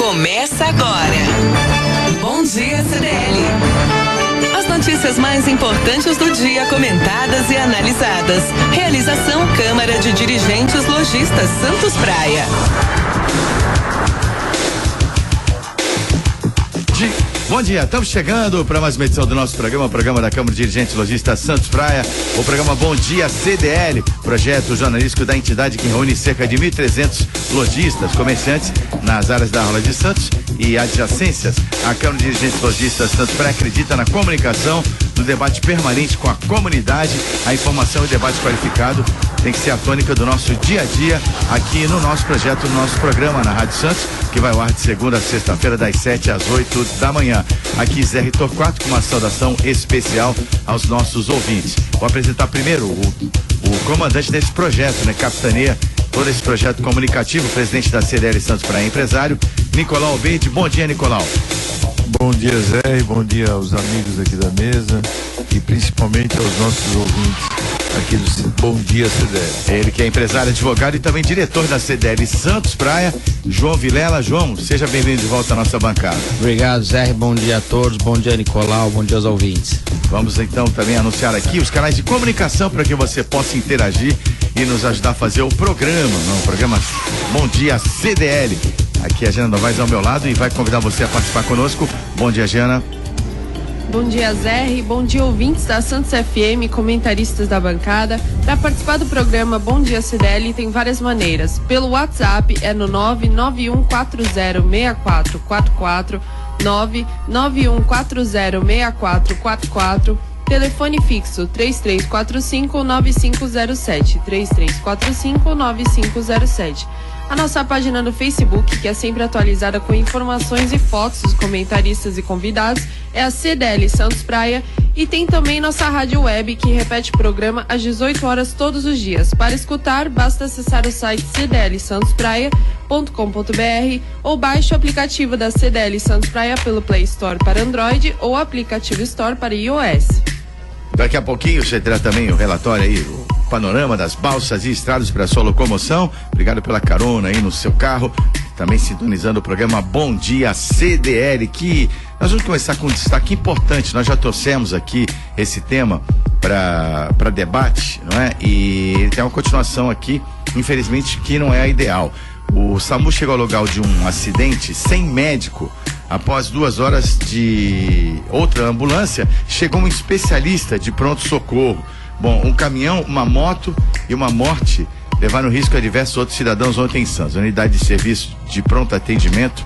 Começa agora. Bom dia, CDL. As notícias mais importantes do dia comentadas e analisadas. Realização Câmara de Dirigentes Lojistas Santos Praia. Bom dia, estamos chegando para mais uma edição do nosso programa, o programa da Câmara de Dirigentes Lojistas Santos Praia, o programa Bom Dia CDL, projeto jornalístico da entidade que reúne cerca de 1.300 lojistas, comerciantes nas áreas da Orla de Santos e adjacências. A Câmara de Dirigentes Lojistas Santos Praia acredita na comunicação, no debate permanente com a comunidade. A informação e o debate qualificado tem que ser a tônica do nosso dia a dia aqui no nosso projeto, no nosso programa na Rádio Santos, que vai ao ar de segunda a sexta-feira das 7 às 8 da manhã. Aqui Zé Torquato com uma saudação especial aos nossos ouvintes. Vou apresentar primeiro o comandante desse projeto, capitaneia todo esse projeto comunicativo, presidente da CDL Santos Praia, empresário, Nicolau Albeide. Bom dia, Nicolau. Bom dia, Zé, e bom dia aos amigos aqui da mesa e principalmente aos nossos ouvintes aqui do Bom Dia CDL. Ele que é empresário, advogado e também diretor da CDL Santos Praia, João Vilela. João, seja bem-vindo de volta à nossa bancada. Obrigado, Zé, bom dia a todos, bom dia, Nicolau, bom dia aos ouvintes. Vamos então também anunciar aqui os canais de comunicação para que você possa interagir e nos ajudar a fazer o programa Bom Dia CDL. Aqui a Jana Novaes ao meu lado e vai convidar você a participar conosco. Bom dia, Jana. Bom dia, Zé, bom dia, ouvintes da Santos FM, comentaristas da bancada. Para participar do programa Bom Dia CDL tem várias maneiras. Pelo WhatsApp é no 991406444, 991406444, telefone fixo 3345-9507, 3345-9507. A nossa página no Facebook, que é sempre atualizada com informações e fotos dos comentaristas e convidados, é a CDL Santos Praia. E tem também nossa rádio web, que repete o programa às 18 horas todos os dias. Para escutar, basta acessar o site cdlsantospraia.com.br ou baixe o aplicativo da CDL Santos Praia pelo Play Store para Android ou aplicativo Store para iOS. Daqui a pouquinho você terá também o relatório aí, o panorama das balsas e estradas para sua locomoção. Obrigado pela carona aí no seu carro. Também sintonizando o programa Bom Dia CDL, que nós vamos começar com um destaque importante. Nós já trouxemos aqui esse tema para debate, não é? E ele tem uma continuação aqui, infelizmente, que não é a ideal. O SAMU chegou ao local de um acidente sem médico. Após 2 horas de outra ambulância, chegou um especialista de pronto-socorro. Bom, um caminhão, uma moto e uma morte levaram risco a diversos outros cidadãos ontem em Santos. A unidade de serviço de pronto atendimento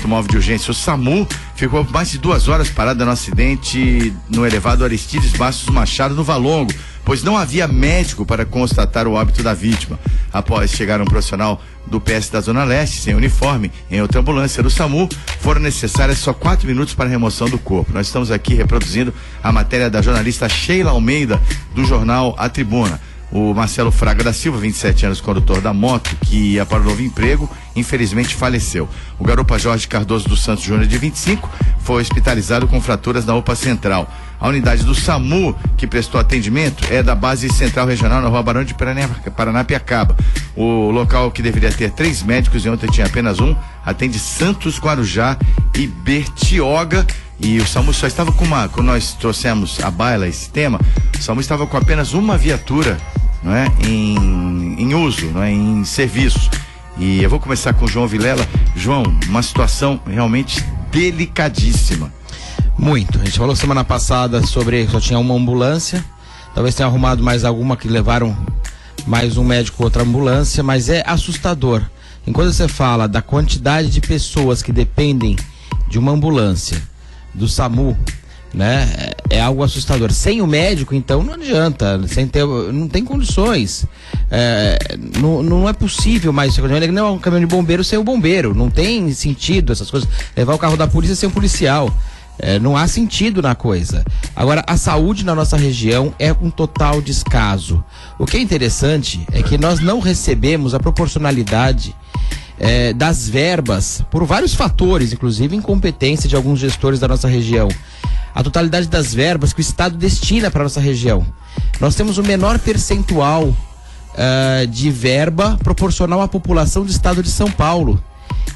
móvel de urgência, o SAMU, ficou mais de 2 horas parada no acidente no elevado Aristides Bastos Machado, no Valongo, pois não havia médico para constatar o óbito da vítima. Após chegar um profissional do PS da Zona Leste, sem uniforme, em outra ambulância do SAMU, foram necessárias só 4 minutos para a remoção do corpo. Nós estamos aqui reproduzindo a matéria da jornalista Sheila Almeida, do jornal A Tribuna. O Marcelo Fraga da Silva, 27 anos, condutor da moto, que ia para o novo emprego, infelizmente faleceu. O garupa Jorge Cardoso dos Santos Júnior, de 25, foi hospitalizado com fraturas na UPA Central. A unidade do SAMU, que prestou atendimento, é da base central regional na Rua Barão de Paranapiacaba. O local, que deveria ter 3 médicos e ontem tinha apenas um, atende Santos, Guarujá e Bertioga. E o SAMU só estava com quando nós trouxemos à baila esse tema, o SAMU estava com apenas uma viatura, não é, em uso, não é, em serviço. E eu vou começar com o João Vilela. João, uma situação realmente delicadíssima. Muito. A gente falou semana passada sobre só tinha uma ambulância, talvez tenha arrumado mais alguma que levaram mais um médico, outra ambulância, mas é assustador. Enquanto você fala da quantidade de pessoas que dependem de uma ambulância, do SAMU, né? É algo assustador. Sem o médico, então, não adianta. Não tem condições. Não é possível mais. Não é um caminhão de bombeiro sem o bombeiro. Não tem sentido essas coisas. Levar o carro da polícia sem um policial. Não há sentido na coisa. Agora, a saúde na nossa região é um total descaso. O que é interessante é que nós não recebemos a proporcionalidade das verbas, por vários fatores, inclusive incompetência de alguns gestores da nossa região. A totalidade das verbas que o Estado destina para a nossa região. Nós temos o menor percentual de verba proporcional à população do Estado de São Paulo.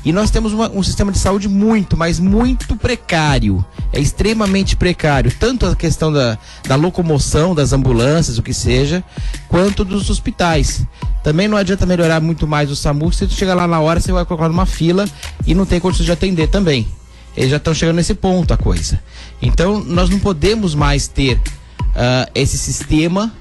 E nós temos um sistema de saúde muito, mas muito precário. É extremamente precário. Tanto a questão da locomoção, das ambulâncias, o que seja, quanto dos hospitais. Também não adianta melhorar muito mais o SAMU, se tu chegar lá na hora, você vai colocar numa fila e não tem condições de atender também. Eles já estão chegando nesse ponto, a coisa. Então, nós não podemos mais ter esse sistema.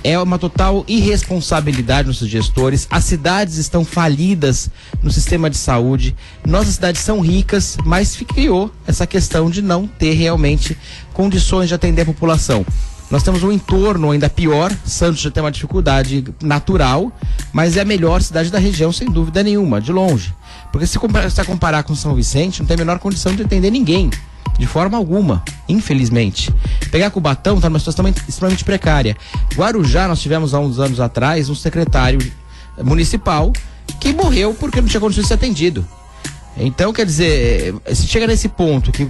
É uma total irresponsabilidade dos gestores. As cidades estão falidas no sistema de saúde. Nossas cidades são ricas, mas criou essa questão de não ter realmente condições de atender a população. Nós temos um entorno ainda pior. Santos já tem uma dificuldade natural, mas é a melhor cidade da região, sem dúvida nenhuma, de longe. Porque se comparar com São Vicente, não tem a menor condição de atender ninguém, de forma alguma, infelizmente. Pegar Cubatão está numa situação extremamente precária. Guarujá, nós tivemos há uns anos atrás um secretário municipal que morreu porque não tinha condições de ser atendido. Então, quer dizer, se chega nesse ponto que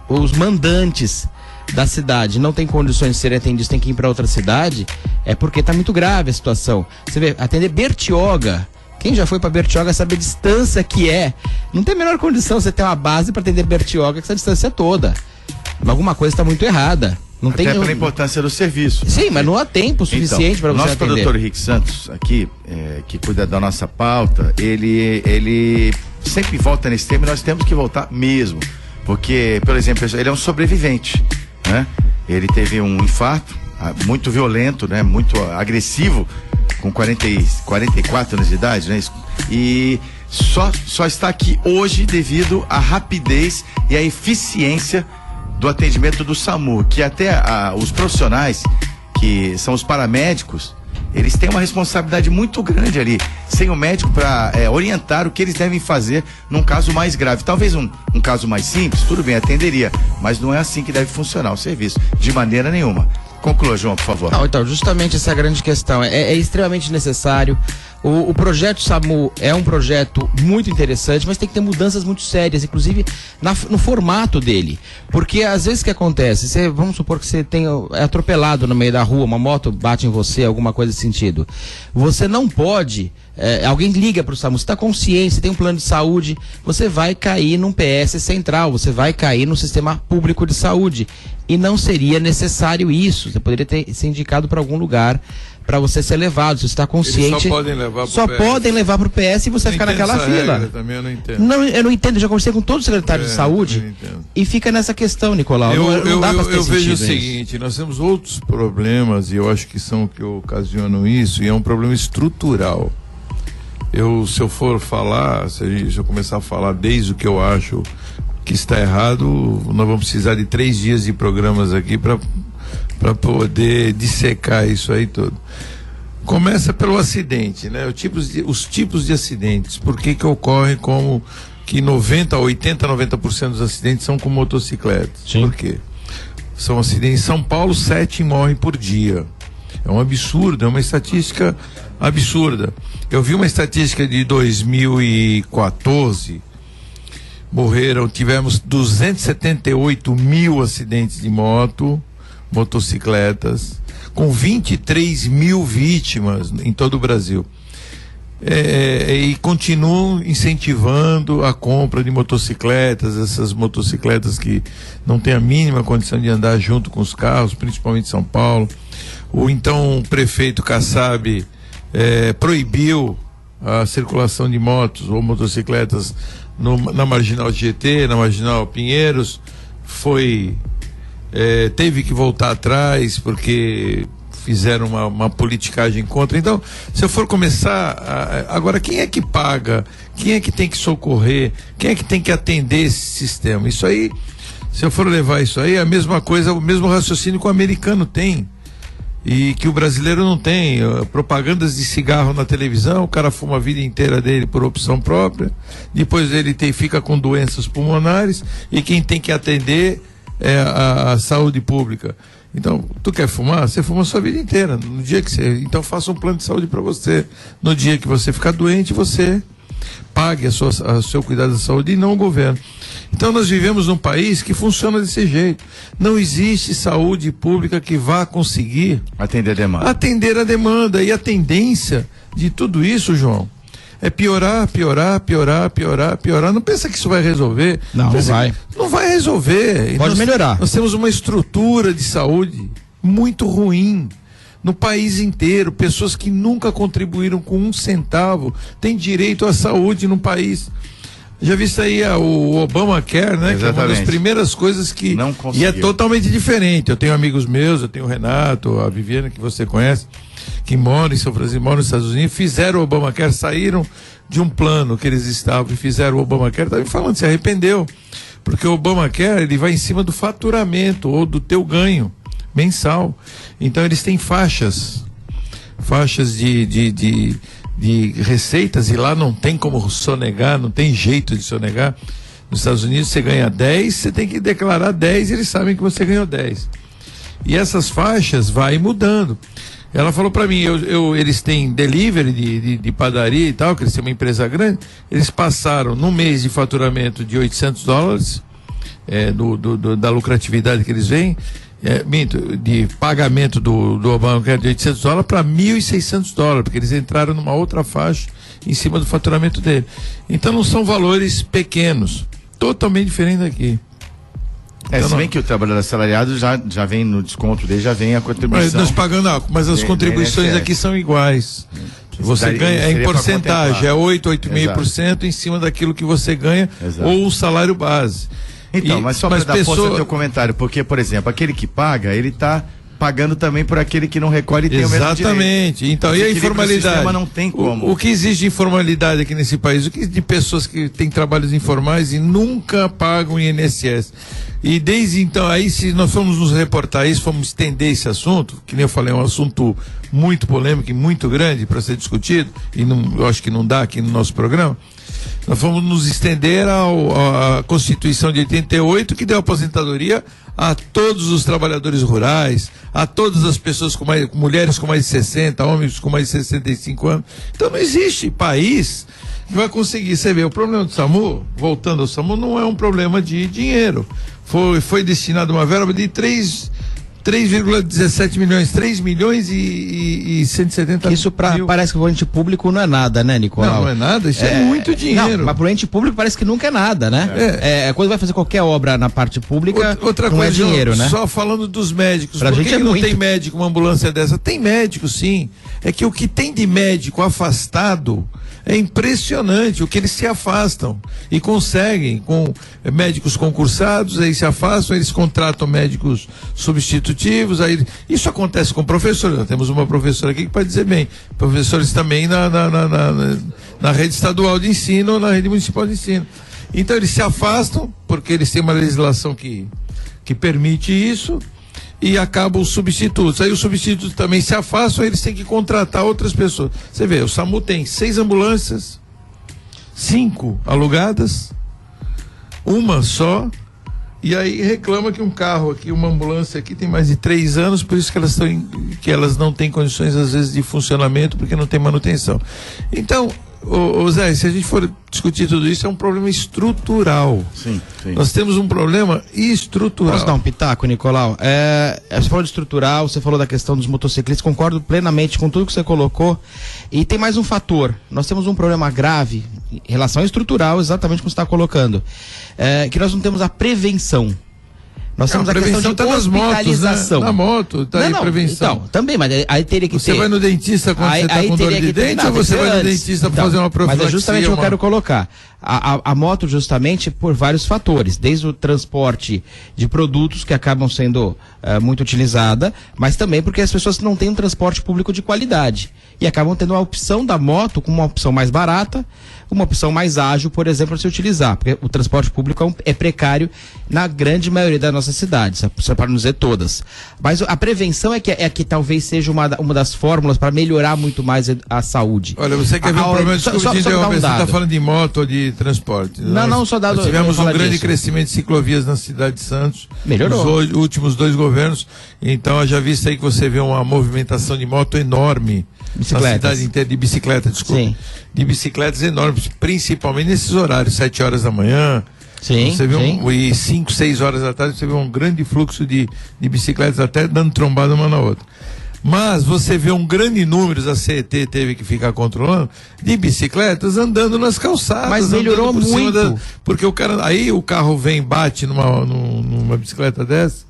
os mandantes da cidade não têm condições de serem atendidos, tem que ir para outra cidade, é porque está muito grave a situação. Você vê, atender Bertioga, quem já foi para Bertioga sabe a distância que é. Não tem a menor condição você ter uma base para atender Bertioga com essa distância toda. Alguma coisa está muito errada. Não Até tem pela importância do serviço. Sim, mas não há tempo suficiente para você nosso atender. Nosso produtor Rick Santos, aqui, que cuida da nossa pauta, ele sempre volta nesse tema e nós temos que voltar mesmo. Porque, por exemplo, ele é um sobrevivente, né? Ele teve um infarto muito violento, né? Muito agressivo, com 44 anos de idade, né? E só está aqui hoje devido à rapidez e à eficiência do atendimento do SAMU, que até os profissionais, que são os paramédicos, eles têm uma responsabilidade muito grande ali, sem o médico para orientar o que eles devem fazer num caso mais grave. Talvez um caso mais simples, tudo bem, atenderia, mas não é assim que deve funcionar o serviço, de maneira nenhuma. Conclua, João, por favor. Não, então, justamente essa é a grande questão. É extremamente necessário. O projeto SAMU é um projeto muito interessante, mas tem que ter mudanças muito sérias, inclusive no formato dele. Porque às vezes o que acontece, vamos supor que você é atropelado no meio da rua, uma moto bate em você, alguma coisa nesse sentido. Você não pode, alguém liga para o SAMU, você está consciente, você tem um plano de saúde, você vai cair num PS central, você vai cair no sistema público de saúde. E não seria necessário isso. Você poderia ter se indicado para algum lugar para você ser levado. Se você está consciente. Eles só podem levar pro PS. Podem levar para o PS e você ficar naquela fila. Também eu não entendo. Não, eu não entendo. Eu já conversei com todo o secretário de saúde e fica nessa questão, Nicolau. Não dá para ter eu vejo o sentido seguinte: nós temos outros problemas e eu acho que são que ocasionam isso, e é um problema estrutural. Se eu for falar, se eu começar a falar desde o que eu acho que está errado, nós vamos precisar de 3 dias de programas aqui para poder dissecar isso aí todo. Começa pelo acidente, né? Os tipos de acidentes. Por que ocorre como que 90% dos acidentes são com motocicletas? Sim. Por quê? São acidentes em São Paulo, 7 morrem por dia. É um absurdo, é uma estatística absurda. Eu vi uma estatística de 2014, tivemos 278 mil acidentes de motocicletas, com 23 mil vítimas em todo o Brasil. E continuam incentivando a compra de motocicletas, essas motocicletas que não têm a mínima condição de andar junto com os carros, principalmente em São Paulo. Ou então o prefeito Kassab proibiu a circulação de motos ou motocicletas na Marginal GT, na Marginal Pinheiros. Teve que voltar atrás porque fizeram uma politicagem contra. Então, se eu for começar agora, quem é que paga? Quem é que tem que socorrer? Quem é que tem que atender esse sistema? Isso aí, se eu for levar isso aí, é a mesma coisa, o mesmo raciocínio que o americano tem e que o brasileiro não tem. Propagandas de cigarro na televisão, o cara fuma a vida inteira dele por opção própria, depois ele fica com doenças pulmonares e quem tem que atender é a saúde pública. Então, tu quer fumar? Você fuma a sua vida inteira. No dia que então faça um plano de saúde para você. No dia que você ficar doente, você pague o seu cuidado da saúde e não o governo. Então nós vivemos num país que funciona desse jeito. Não existe saúde pública que vá conseguir atender a demanda. E a tendência de tudo isso, João, É piorar. Não pensa que isso vai resolver. Não vai. Não vai resolver. Pode melhorar. Nós temos uma estrutura de saúde muito ruim no país inteiro. Pessoas que nunca contribuíram com 1 centavo têm direito à saúde no país. Já visto aí o Obamacare, né? Exatamente. Que é uma das primeiras coisas que... Não conseguiu. E é totalmente diferente. Eu tenho amigos meus, eu tenho o Renato, a Viviane, que você conhece, que moram em São Francisco, moram nos Estados Unidos, fizeram o Obamacare, saíram de um plano que eles estavam e fizeram o Obamacare, estavam falando, se arrependeu. Porque o Obamacare, ele vai em cima do faturamento ou do teu ganho mensal. Então eles têm faixas de receitas, e lá não tem como sonegar, não tem jeito de sonegar. Nos Estados Unidos você ganha 10, você tem que declarar 10 e eles sabem que você ganhou 10. E essas faixas vai mudando. Ela falou para mim, eles têm delivery de padaria e tal, que eles têm uma empresa grande, eles passaram no mês de faturamento de $800, da lucratividade que eles veem, de pagamento do Obamacare de $800 para $1.600, porque eles entraram numa outra faixa em cima do faturamento dele. Então não são valores pequenos, totalmente diferente daqui. Então, se bem que o trabalhador assalariado já vem no desconto dele, já vem a contribuição. Nós pagando, mas as contribuições aqui são iguais. Você ganha em porcentagem, é 8,5% em cima daquilo que você ganha. Exato. Ou o salário base. Então, mas só para dar força ao teu comentário, porque, por exemplo, aquele que paga, ele está pagando também por aquele que não recolhe e tem o mesmo direito. Exatamente. Então, e a informalidade? Não tem como. O que existe de informalidade aqui nesse país? O que de pessoas que têm trabalhos informais e nunca pagam INSS? E desde então, aí se nós formos nos reportar isso, formos estender esse assunto, que nem eu falei, é um assunto muito polêmico e muito grande para ser discutido, e eu acho que não dá aqui no nosso programa, nós vamos nos estender à Constituição de 88, que deu aposentadoria a todos os trabalhadores rurais, a todas as pessoas mulheres com mais de 60, homens com mais de 65 anos. Então não existe país que vai conseguir. Você vê, o problema do SAMU, voltando ao SAMU, não é um problema de dinheiro. Foi destinado uma verba de 3,17 milhões, 3 milhões e 170 Isso mil. Parece que o ente público não é nada, né, Nicolau? Não é nada, isso é muito dinheiro. Não, mas pro ente público parece que nunca é nada, né? Quando vai fazer qualquer obra na parte pública, outra não coisa, é dinheiro, né? Só falando dos médicos, pra por gente que é não muito. tem médico, uma ambulância dessa? Tem médico, sim. É que o que tem de médico afastado é impressionante, o que eles se afastam e conseguem com médicos concursados, aí se afastam, eles contratam médicos substitutivos, aí isso acontece com professores. Nós temos uma professora aqui que pode dizer bem, professores também na rede estadual de ensino ou na rede municipal de ensino. Então eles se afastam porque eles têm uma legislação que permite isso, e acabam os substitutos. Aí os substitutos também se afastam, eles têm que contratar outras pessoas. Você vê, o SAMU tem 6 ambulâncias, 5 alugadas, uma só, e aí reclama que um carro aqui, uma ambulância aqui tem mais de 3 anos, por isso que elas não têm condições às vezes de funcionamento, porque não tem manutenção. Então, Zé, se a gente for discutir tudo isso, é um problema estrutural. Sim. Nós temos um problema estrutural. Posso dar um pitaco, Nicolau? Você falou de estrutural, você falou da questão dos motociclistas, concordo plenamente com tudo que você colocou. E tem mais um fator. Nós temos um problema grave em relação ao estrutural, exatamente como você está colocando. Que nós não temos a prevenção. Nós temos a questão de hospitalização. Na moto, tá aí prevenção. Então, também, mas aí teria que Você ter... vai no dentista quando você está com dor de dente, ou você vai no dentista para fazer uma profilaxia? Mas é justamente o que eu quero colocar. A moto, justamente, por vários fatores, desde o transporte de produtos que acabam sendo muito utilizada, mas também porque as pessoas não têm um transporte público de qualidade e acabam tendo a opção da moto como uma opção mais barata, uma opção mais ágil, por exemplo, para se utilizar, porque o transporte público é precário na grande maioria das nossas cidades, para não dizer todas. Mas a prevenção é que talvez seja uma das fórmulas para melhorar muito mais a saúde. Olha, você quer ver um problema de você está falando de moto ou de transporte? Não, só dado. Nós tivemos um grande crescimento de ciclovias na cidade de Santos. Melhorou. Nos últimos 2 governos. Então, já visto aí que você vê uma movimentação de moto enorme. Na cidade inteira, de bicicleta, desculpa. Sim. De bicicletas enormes, principalmente nesses horários, 7 horas da manhã. Sim. Você vê e 5, 6 horas da tarde, você vê um grande fluxo de bicicletas até dando trombada uma na outra. Mas você vê um grande número, a CET teve que ficar controlando, de bicicletas andando nas calçadas. Mas melhorou muito. Porque aí o carro vem, bate numa bicicleta dessa,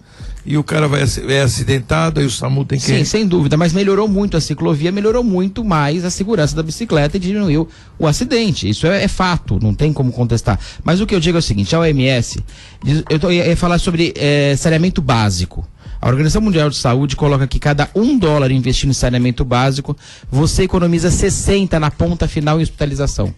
e o cara é acidentado, aí o SAMU tem que... Sim, sem dúvida, mas melhorou muito a ciclovia, melhorou muito mais a segurança da bicicleta e diminuiu o acidente. Isso é fato, não tem como contestar. Mas o que eu digo é o seguinte, a OMS, eu ia falar sobre saneamento básico. A Organização Mundial de Saúde coloca que cada $1 investido em saneamento básico, você economiza 60 na ponta final em hospitalização.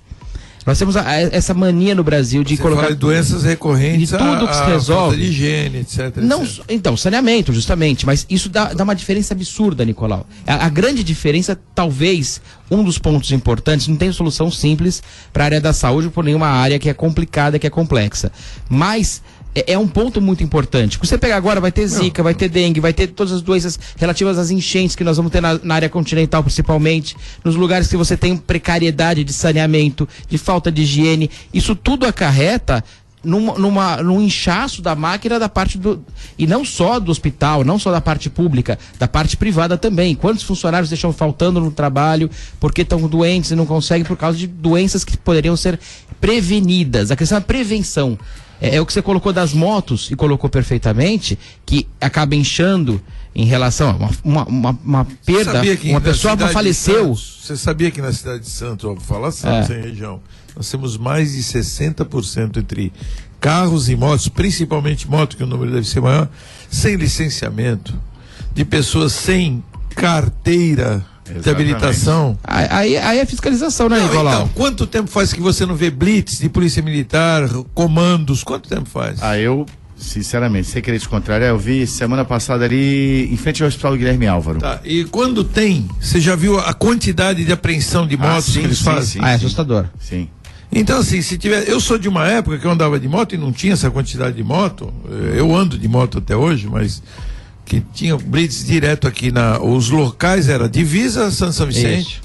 Nós temos essa mania no Brasil de colocar... Fala de doenças recorrentes, de tudo que se resolve. De higiene, etc. Não, então, saneamento, justamente, mas isso dá uma diferença absurda, Nicolau. A grande diferença, talvez, um dos pontos importantes, não tem solução simples para a área da saúde por nenhuma área que é complicada, que é complexa. Mas... é um ponto muito importante. Você pegar agora, vai ter zika, vai ter dengue, vai ter todas as doenças relativas às enchentes que nós vamos ter na área continental, principalmente, nos lugares que você tem precariedade de saneamento, de falta de higiene. Isso tudo acarreta num inchaço da máquina da parte e não só do hospital, não só da parte pública, da parte privada também. Quantos funcionários deixam faltando no trabalho porque estão doentes e não conseguem por causa de doenças que poderiam ser prevenidas. A questão é a prevenção. É o que você colocou das motos, e colocou perfeitamente, que acaba inchando em relação a uma perda, uma pessoa faleceu. Você sabia que na cidade de Santos, vou falar Santos em região, nós temos mais de 60% entre carros e motos, principalmente moto, que o número deve ser maior, sem licenciamento, de pessoas sem carteira de habilitação. Aí é fiscalização, né, Nicolau? Então, quanto tempo faz que você não vê blitz de polícia militar, comandos? Quanto tempo faz? Eu, sinceramente, sem querer te contrariar, eu vi semana passada ali em frente ao Hospital Guilherme Álvaro. Tá, e quando tem, você já viu a quantidade de apreensão de motos que eles fazem? É assustador. Sim. Então, assim, se tiver... Eu sou de uma época que eu andava de moto e não tinha essa quantidade de moto. Eu ando de moto até hoje, mas... que tinha blitz direto aqui os locais era Divisa, São Vicente,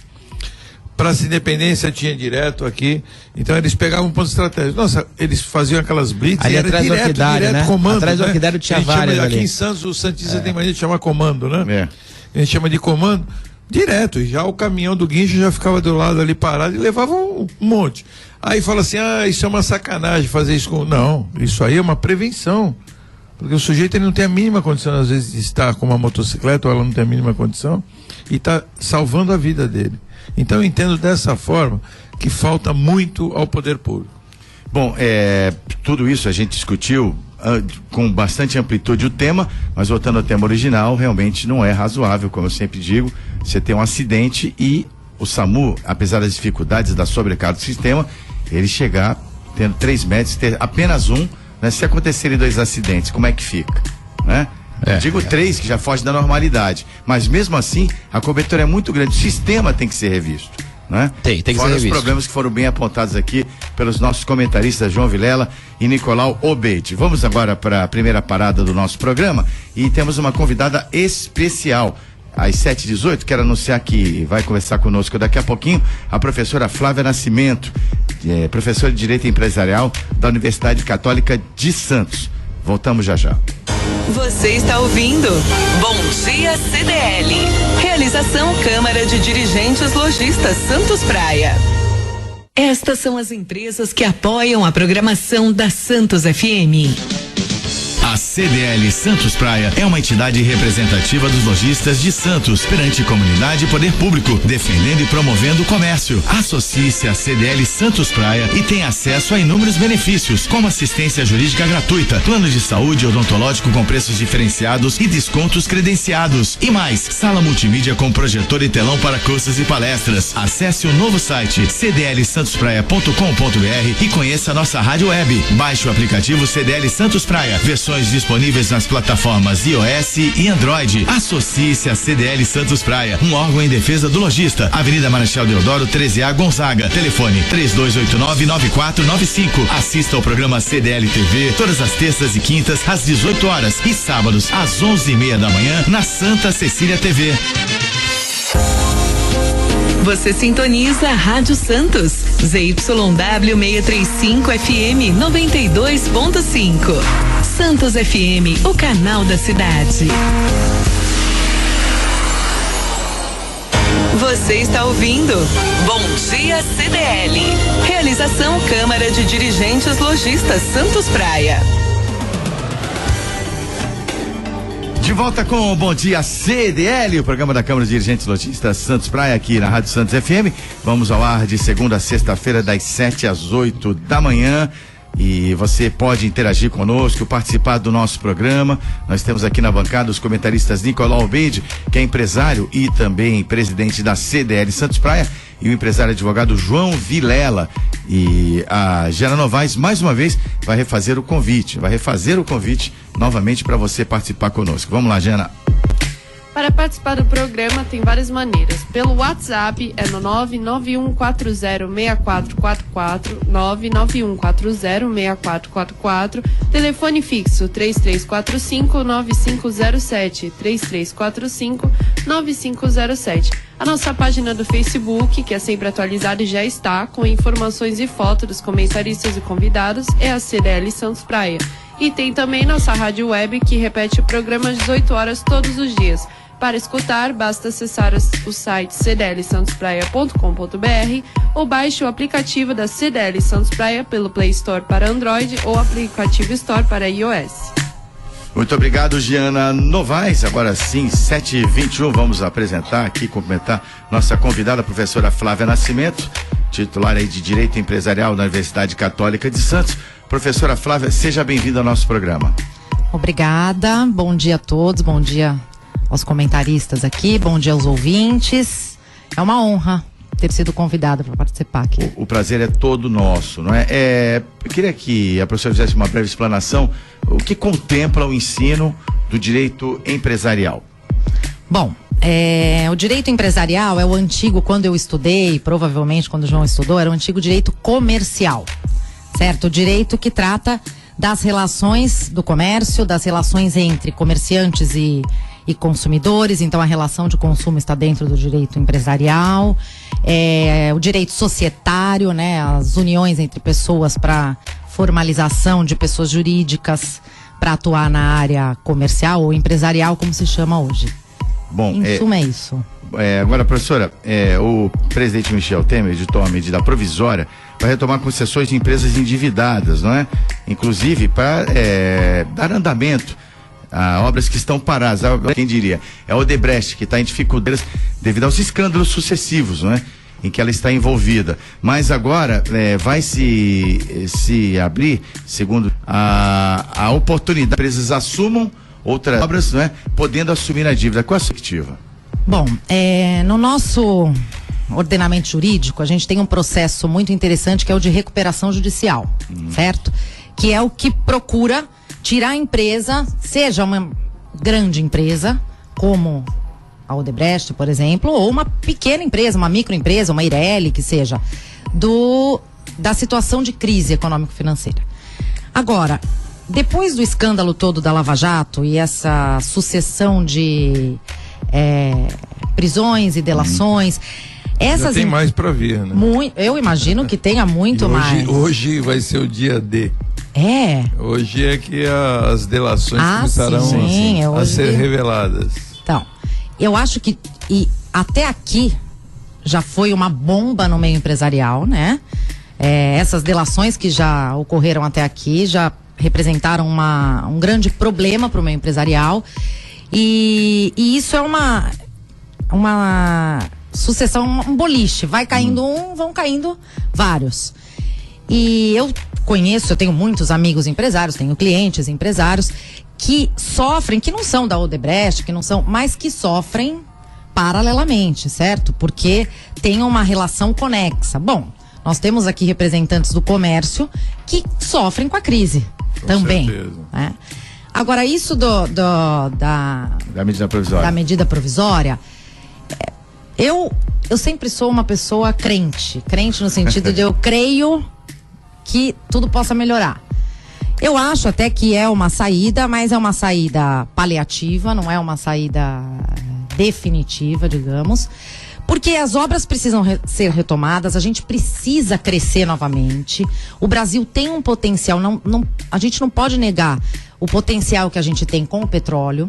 Praça Independência tinha direto aqui, então eles pegavam um ponto estratégico. Nossa, eles faziam aquelas blitz ali e era atrás direto, do Orquidário, né? Comando, atrás do Orquidário tinha várias ali. Aqui em Santos, o Santista tem mania de chamar comando, né? É. A gente chama de comando direto, e já o caminhão do guincho já ficava do lado ali parado e levava um monte. Aí fala assim, isso é uma sacanagem fazer isso com... Não, isso aí é uma prevenção. Porque o sujeito ele não tem a mínima condição, às vezes, de estar com uma motocicleta, ou ela não tem a mínima condição, e está salvando a vida dele. Então eu entendo dessa forma que falta muito ao poder público. Bom, tudo isso a gente discutiu com bastante amplitude o tema, mas voltando ao tema original, realmente não é razoável, como eu sempre digo, você ter um acidente e o SAMU, apesar das dificuldades da sobrecarga do sistema, ele chegar tendo 3 médicos, ter apenas um, né? Se acontecerem 2 acidentes, como é que fica? Né? Digo 3, que já foge da normalidade, mas mesmo assim, a cobertura é muito grande, o sistema tem que ser revisto. Né? Tem que Fora ser os revisto. problemas que foram bem apontados aqui pelos nossos comentaristas João Vilela e Nicolau Obeide. Vamos agora para a primeira parada do nosso programa e temos uma convidada especial. Às 7h18, quero anunciar que vai conversar conosco daqui a pouquinho a professora Flávia Nascimento, professora de Direito Empresarial da Universidade Católica de Santos. Voltamos já já. Você está ouvindo Bom Dia CDL. Realização Câmara de Dirigentes Lojistas Santos Praia. Estas são as empresas que apoiam a programação da Santos FM. A CDL Santos Praia é uma entidade representativa dos lojistas de Santos perante comunidade e poder público, defendendo e promovendo o comércio. Associe-se à CDL Santos Praia e tenha acesso a inúmeros benefícios, como assistência jurídica gratuita, plano de saúde odontológico com preços diferenciados e descontos credenciados. E mais, sala multimídia com projetor e telão para cursos e palestras. Acesse o novo site cdlsantospraia.com.br e conheça a nossa rádio web. Baixe o aplicativo CDL Santos Praia, versões disponíveis nas plataformas iOS e Android. Associe-se a CDL Santos Praia, um órgão em defesa do lojista. Avenida Marechal Deodoro 13A Gonzaga. Telefone 3289-9495. Assista ao programa CDL TV todas as terças e quintas às 18 horas e sábados às 11h30 da manhã na Santa Cecília TV. Você sintoniza a Rádio Santos, ZYW 635 FM 92.5. Santos FM, o canal da cidade. Você está ouvindo Bom Dia CDL. Realização Câmara de Dirigentes Lojistas Santos Praia. De volta com o Bom Dia CDL, o programa da Câmara de Dirigentes Lojistas Santos Praia, aqui na Rádio Santos FM. Vamos ao ar de segunda a sexta-feira, das 7 às 8 da manhã. E você pode interagir conosco, participar do nosso programa. Nós temos aqui na bancada os comentaristas Nicolau Albeide, que é empresário e também presidente da CDL Santos Praia, e o empresário advogado João Vilela. E a Jana Novaes, mais uma vez, vai refazer o convite novamente para você participar conosco. Vamos lá, Jana. Para participar do programa tem várias maneiras. Pelo WhatsApp é no 991406444, 991406444, telefone fixo 3345-9507, 3345-9507. A nossa página do Facebook, que é sempre atualizada e já está, com informações e fotos dos comentaristas e convidados, é a CDL Santos Praia. E tem também nossa rádio web, que repete o programa às 18 horas todos os dias. Para escutar, basta acessar o site cdlsantospraia.com.br ou baixe o aplicativo da CDL Santos Praia pelo Play Store para Android ou aplicativo Store para iOS. Muito obrigado, Giana Novaes. Agora sim, 7h21, vamos apresentar aqui, cumprimentar nossa convidada, a professora Flávia Nascimento, titular aí de Direito Empresarial da Universidade Católica de Santos. Professora Flávia, seja bem-vinda ao nosso programa. Obrigada, bom dia a todos, bom dia aos comentaristas aqui, bom dia aos ouvintes. É uma honra ter sido convidada para participar aqui. O prazer é todo nosso, não é? Eu queria que a professora fizesse uma breve explanação, o que contempla o ensino do direito empresarial. Bom, o direito empresarial é o antigo, quando eu estudei, provavelmente quando o João estudou, era o antigo direito comercial, certo? O direito que trata das relações do comércio, das relações entre comerciantes e consumidores. Então a relação de consumo está dentro do direito empresarial, o direito societário, né, as uniões entre pessoas para formalização de pessoas jurídicas para atuar na área comercial ou empresarial, como se chama hoje. Bom, em suma, é isso. Agora, professora, o presidente Michel Temer editou uma medida provisória para retomar concessões de empresas endividadas, não é? Inclusive para dar andamento a obras que estão paradas. Quem diria? É a Odebrecht, que está em dificuldades devido aos escândalos sucessivos, não é? Em que ela está envolvida. Mas agora vai se abrir, segundo a oportunidade, as empresas assumam outras obras, não é? Podendo assumir a dívida. Qual a sua perspectiva? Bom, no nosso ordenamento jurídico, a gente tem um processo muito interessante que é o de recuperação judicial, certo? Que é o que procura tirar a empresa, seja uma grande empresa, como a Odebrecht, por exemplo, ou uma pequena empresa, uma microempresa, uma Ireli, que seja, da situação de crise econômico-financeira. Agora, depois do escândalo todo da Lava Jato e essa sucessão de prisões e delações, já tem mais para vir, né? Eu imagino que tenha muito mais. Hoje vai ser o dia D. Hoje é que as delações começarão a ser reveladas. Então, eu acho que até aqui já foi uma bomba no meio empresarial, né? Essas delações que já ocorreram até aqui já representaram um grande problema para o meio empresarial, e isso é uma sucessão, um boliche, vai caindo vão caindo vários. E eu tenho muitos amigos empresários, tenho clientes empresários que sofrem, que não são da Odebrecht, mas que sofrem paralelamente, certo? Porque tem uma relação conexa. Bom, nós temos aqui representantes do comércio que sofrem com a crise também. Né? Agora, isso da medida provisória, eu sempre sou uma pessoa crente no sentido de eu creio que tudo possa melhorar. Eu acho até que é uma saída, mas é uma saída paliativa, não é uma saída definitiva, digamos, porque as obras precisam ser retomadas, a gente precisa crescer novamente. O Brasil tem um potencial, a gente não pode negar o potencial que a gente tem com o petróleo,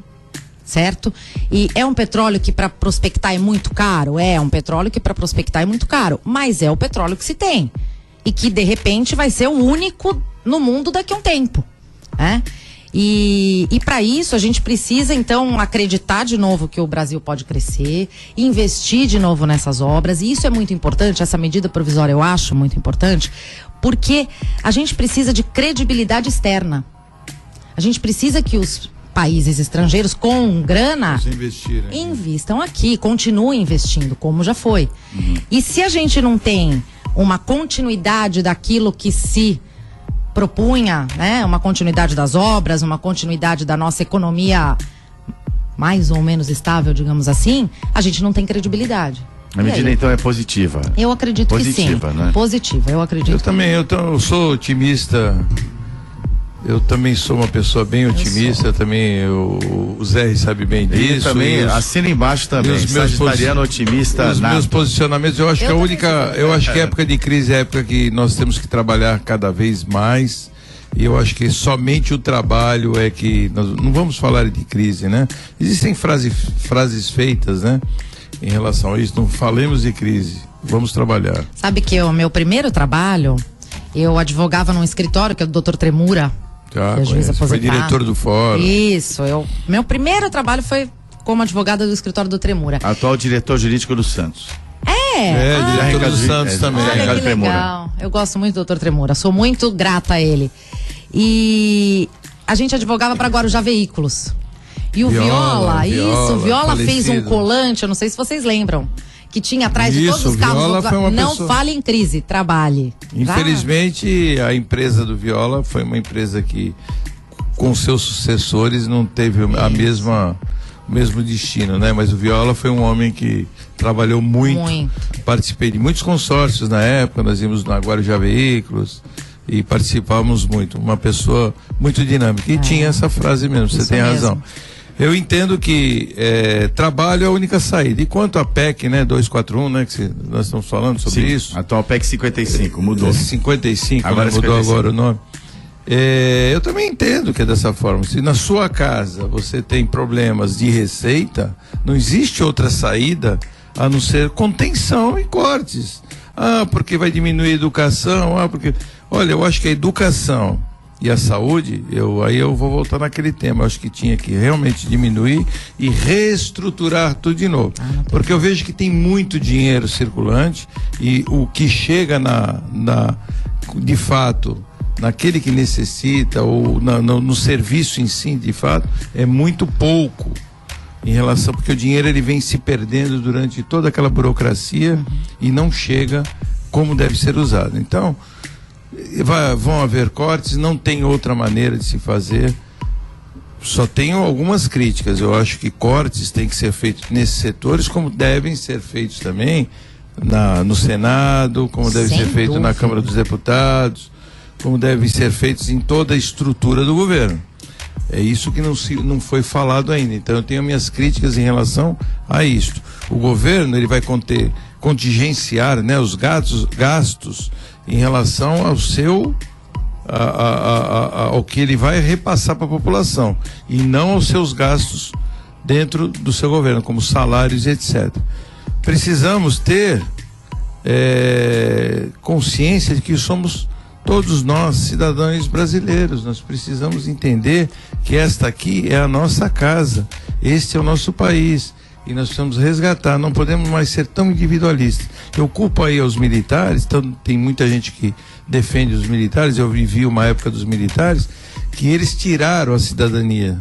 certo? E é um petróleo que para prospectar é muito caro? É um petróleo que para prospectar é muito caro, mas é o petróleo que se tem e que de repente vai ser o único no mundo daqui a um tempo, né? E para isso a gente precisa então acreditar de novo que o Brasil pode crescer, investir de novo nessas obras, e isso é muito importante, essa medida provisória eu acho muito importante, porque a gente precisa de credibilidade externa. A gente precisa que os países estrangeiros com grana investam aqui, continuem investindo, como já foi. E se a gente não tem uma continuidade daquilo que se propunha, né, uma continuidade das obras, uma continuidade da nossa economia mais ou menos estável, digamos assim, a gente não tem credibilidade. A medida então é positiva. Eu acredito positiva, que sim. Né? Positiva, eu acredito. Eu também, eu sou otimista. Eu também sou uma pessoa bem otimista, o Zé sabe bem disso. Eu também, assina embaixo também, sagitariano otimista. Os meus posicionamentos, eu acho que a época de crise é a época que nós temos que trabalhar cada vez mais, e eu acho que somente o trabalho é que, nós não vamos falar de crise, né? Existem frases feitas, né? Em relação a isso, não falemos de crise, vamos trabalhar. Sabe que o meu primeiro trabalho, eu advogava num escritório que é do Dr. Tremura. Foi diretor do fórum. Isso, meu primeiro trabalho foi como advogada do escritório do Tremura. Atual diretor jurídico do Santos. Diretor do Santos também. Olha que legal. Eu gosto muito do Dr. Tremura, sou muito grata a ele. E a gente advogava para Guarujá Veículos. E o Viola fez um colante, eu não sei se vocês lembram, que tinha atrás de todos os carros. Não fale em crise, trabalhe. Infelizmente, a empresa do Viola foi uma empresa que, com seus sucessores, não teve o mesmo destino, né? Mas o Viola foi um homem que trabalhou muito. Participei de muitos consórcios na época, nós íamos na Guarujá Veículos e participávamos muito. Uma pessoa muito dinâmica. E tinha essa frase mesmo, você tem razão. Eu entendo que trabalho é a única saída. E quanto à PEC, né, 241, né, que nós estamos falando sobre isso. Atual PEC 55, mudou. 55, agora mudou 55. Agora o nome. Eu também entendo que é dessa forma. Se na sua casa você tem problemas de receita, não existe outra saída a não ser contenção e cortes. Porque vai diminuir a educação, porque... Olha, eu acho que a educação e a saúde, aí eu vou voltar naquele tema, eu acho que tinha que realmente diminuir e reestruturar tudo de novo, porque eu vejo que tem muito dinheiro circulante e o que chega de fato, naquele que necessita ou no serviço em si, de fato, é muito pouco em relação, porque o dinheiro ele vem se perdendo durante toda aquela burocracia e não chega como deve ser usado. Então, vão haver cortes, não tem outra maneira de se fazer. Só tenho algumas críticas. Eu acho que cortes têm que ser feitos nesses setores, como devem ser feitos também no Senado, como deve ser feito na Câmara dos Deputados, como devem ser feitos em toda a estrutura do governo. É isso que não foi falado ainda. Então eu tenho minhas críticas em relação a isto. O governo ele vai contingenciar, né, os gastos em relação ao que ele vai repassar para a população e não aos seus gastos dentro do seu governo, como salários e etc. Precisamos ter consciência de que somos todos nós cidadãos brasileiros. Nós precisamos entender que esta aqui é a nossa casa, este é o nosso país e nós precisamos resgatar, não podemos mais ser tão individualistas. Eu culpo aí aos militares, então tem muita gente que defende os militares, eu vivi uma época dos militares, que eles tiraram a cidadania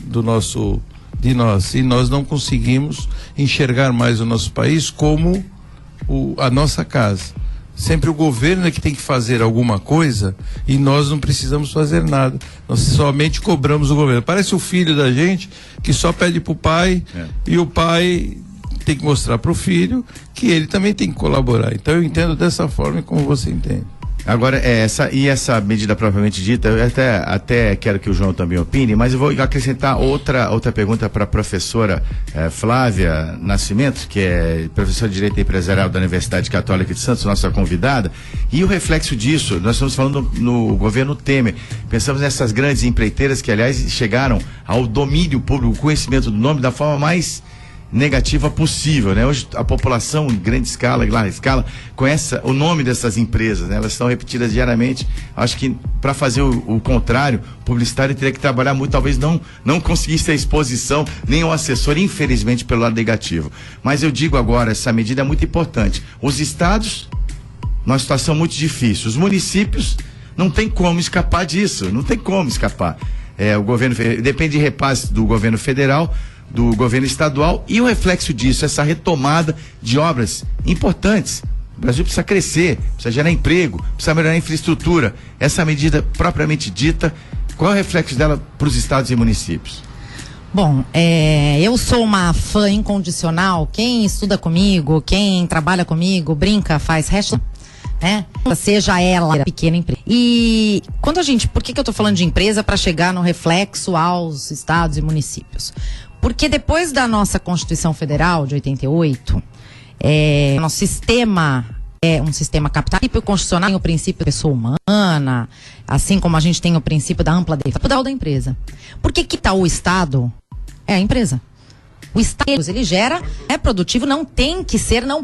de nós, e nós não conseguimos enxergar mais o nosso país como a nossa casa. Sempre o governo é que tem que fazer alguma coisa e nós não precisamos fazer nada. Nós somente cobramos o governo. Parece o filho da gente que só pede pro pai e o pai tem que mostrar pro filho que ele também tem que colaborar. Então eu entendo dessa forma como você entende. Agora, essa medida propriamente dita, eu até quero que o João também opine, mas eu vou acrescentar outra pergunta para a professora Flávia Nascimento, que é professora de Direito Empresarial da Universidade Católica de Santos, nossa convidada, e o reflexo disso, nós estamos falando no governo Temer, pensamos nessas grandes empreiteiras que, aliás, chegaram ao domínio público, o conhecimento do nome da forma mais negativa possível, né? Hoje a população em grande escala, em larga escala, conhece o nome dessas empresas, né? Elas são repetidas diariamente. Acho que para fazer o contrário, o publicitário teria que trabalhar muito, talvez não conseguisse a exposição, nem o assessor, infelizmente, pelo lado negativo. Mas eu digo agora, essa medida é muito importante. Os estados, numa situação muito difícil. Os municípios, não tem como escapar disso, não tem como escapar. O governo depende de repasse do governo federal, do governo estadual, e o reflexo disso, essa retomada de obras importantes. O Brasil precisa crescer, precisa gerar emprego, precisa melhorar a infraestrutura. Essa medida propriamente dita, qual é o reflexo dela para os estados e municípios? Bom, eu sou uma fã incondicional. Quem estuda comigo, quem trabalha comigo, brinca, faz hashtag, né? Seja ela pequena empresa. E por que eu tô falando de empresa para chegar no reflexo aos estados e municípios? Porque depois da nossa Constituição Federal de 88, nosso sistema é um sistema capitalista. O constitucional tem o princípio da pessoa humana, assim como a gente tem o princípio da ampla defesa da empresa. Por que tá o Estado? É a empresa. O Estado, ele gera, é produtivo, não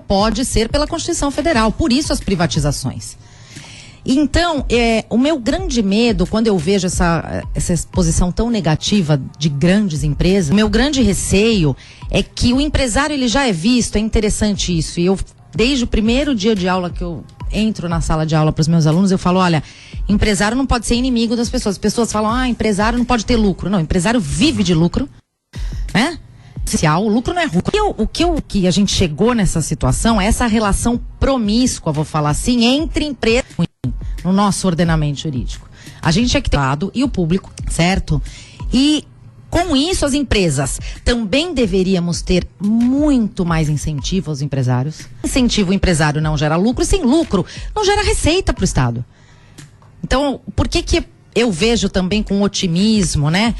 pode ser pela Constituição Federal. Por isso as privatizações. Então, o meu grande medo, quando eu vejo essa exposição tão negativa de grandes empresas, o meu grande receio é que o empresário, ele já é visto, é interessante isso, e eu, desde o primeiro dia de aula que eu entro na sala de aula para os meus alunos, eu falo, olha, empresário não pode ser inimigo das pessoas. As pessoas falam, empresário não pode ter lucro. Não, empresário vive de lucro, né? O lucro não é lucro. O que a gente chegou nessa situação é essa relação promíscua, vou falar assim, entre empresas no nosso ordenamento jurídico. A gente é que tem o lado e o público, certo? E com isso as empresas também deveríamos ter muito mais incentivo aos empresários. Incentivo, o empresário não gera lucro, e sem lucro não gera receita para o Estado. Então, por que eu vejo também com otimismo, né,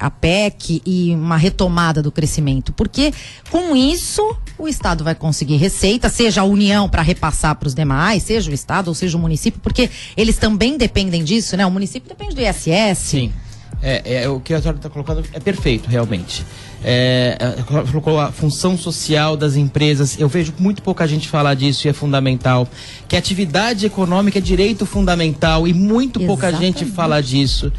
a PEC e uma retomada do crescimento? Porque com isso o Estado vai conseguir receita, seja a União para repassar para os demais, seja o Estado ou seja o município, porque eles também dependem disso, né? O município depende do ISS. Sim. O que a senhora está colocando é perfeito, realmente. Colocou a função social das empresas. Eu vejo muito pouca gente falar disso, e é fundamental. Que a atividade econômica é direito fundamental, e muito pouca gente fala disso.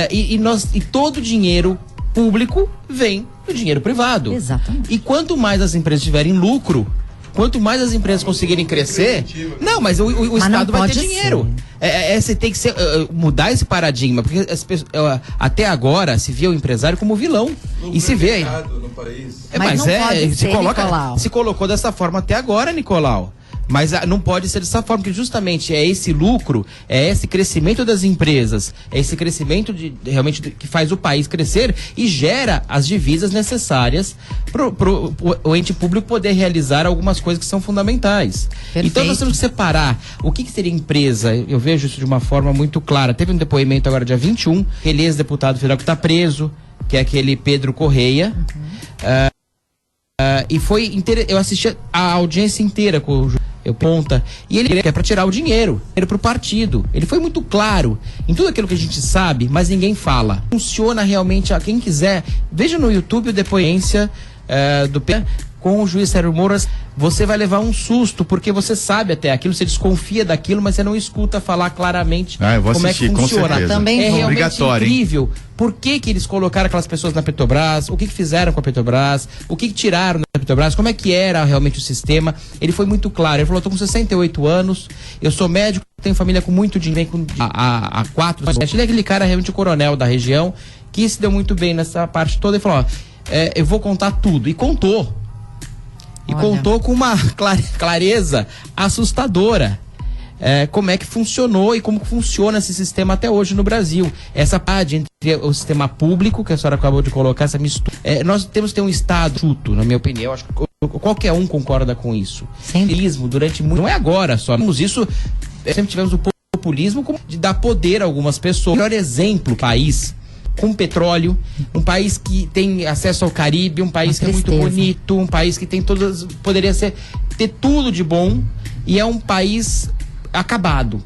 E todo o dinheiro público vem do dinheiro privado. Exatamente. E quanto mais as empresas tiverem lucro, quanto mais as empresas conseguirem crescer, não, mas o Estado vai ter dinheiro. Você tem que mudar esse paradigma, porque até agora se via o empresário como vilão. E se vê aí. Se colocou dessa forma até agora, Nicolau. Mas não pode ser dessa forma, porque justamente é esse lucro, é esse crescimento das empresas, é esse crescimento realmente que faz o país crescer e gera as divisas necessárias pro o ente público poder realizar algumas coisas que são fundamentais. Perfeito. Então nós temos que separar o que seria empresa. Eu vejo isso de uma forma muito clara. Teve um depoimento agora dia 21, aquele ex-deputado federal que está preso, que é aquele Pedro Correia. E eu assisti a audiência inteira com o e ele quer para tirar o dinheiro para o partido. Ele foi muito claro em tudo aquilo que a gente sabe, mas ninguém fala. Funciona realmente, quem quiser, veja no YouTube o depoimento do com o juiz Sérgio Moro. Você vai levar um susto, porque você sabe até aquilo, você desconfia daquilo, mas você não escuta falar claramente como assistir, é que funciona. Também é realmente obrigatório, incrível. Hein? Por que eles colocaram aquelas pessoas na Petrobras? O que fizeram com a Petrobras? O que tiraram da Petrobras? Como é que era realmente o sistema? Ele foi muito claro. Ele falou, estou com 68 anos, eu sou médico, tenho família com muito dinheiro, vem há 4 anos. Ele é aquele cara realmente o coronel da região, que se deu muito bem nessa parte toda. Ele falou, eu vou contar tudo. E contou. E contou com uma clareza assustadora. Como é que funcionou e como funciona esse sistema até hoje no Brasil. Essa parte entre o sistema público, que a senhora acabou de colocar, essa mistura. Nós temos que ter um Estado justo, na minha opinião. Acho que qualquer um concorda com isso. Sim. Durante muito. Não é agora só. Temos isso sempre tivemos o populismo como de dar poder a algumas pessoas. O melhor exemplo, país com petróleo, um país que tem acesso ao Caribe, um país que é muito bonito, um país que tem todas, poderia ter tudo de bom, e é um país acabado.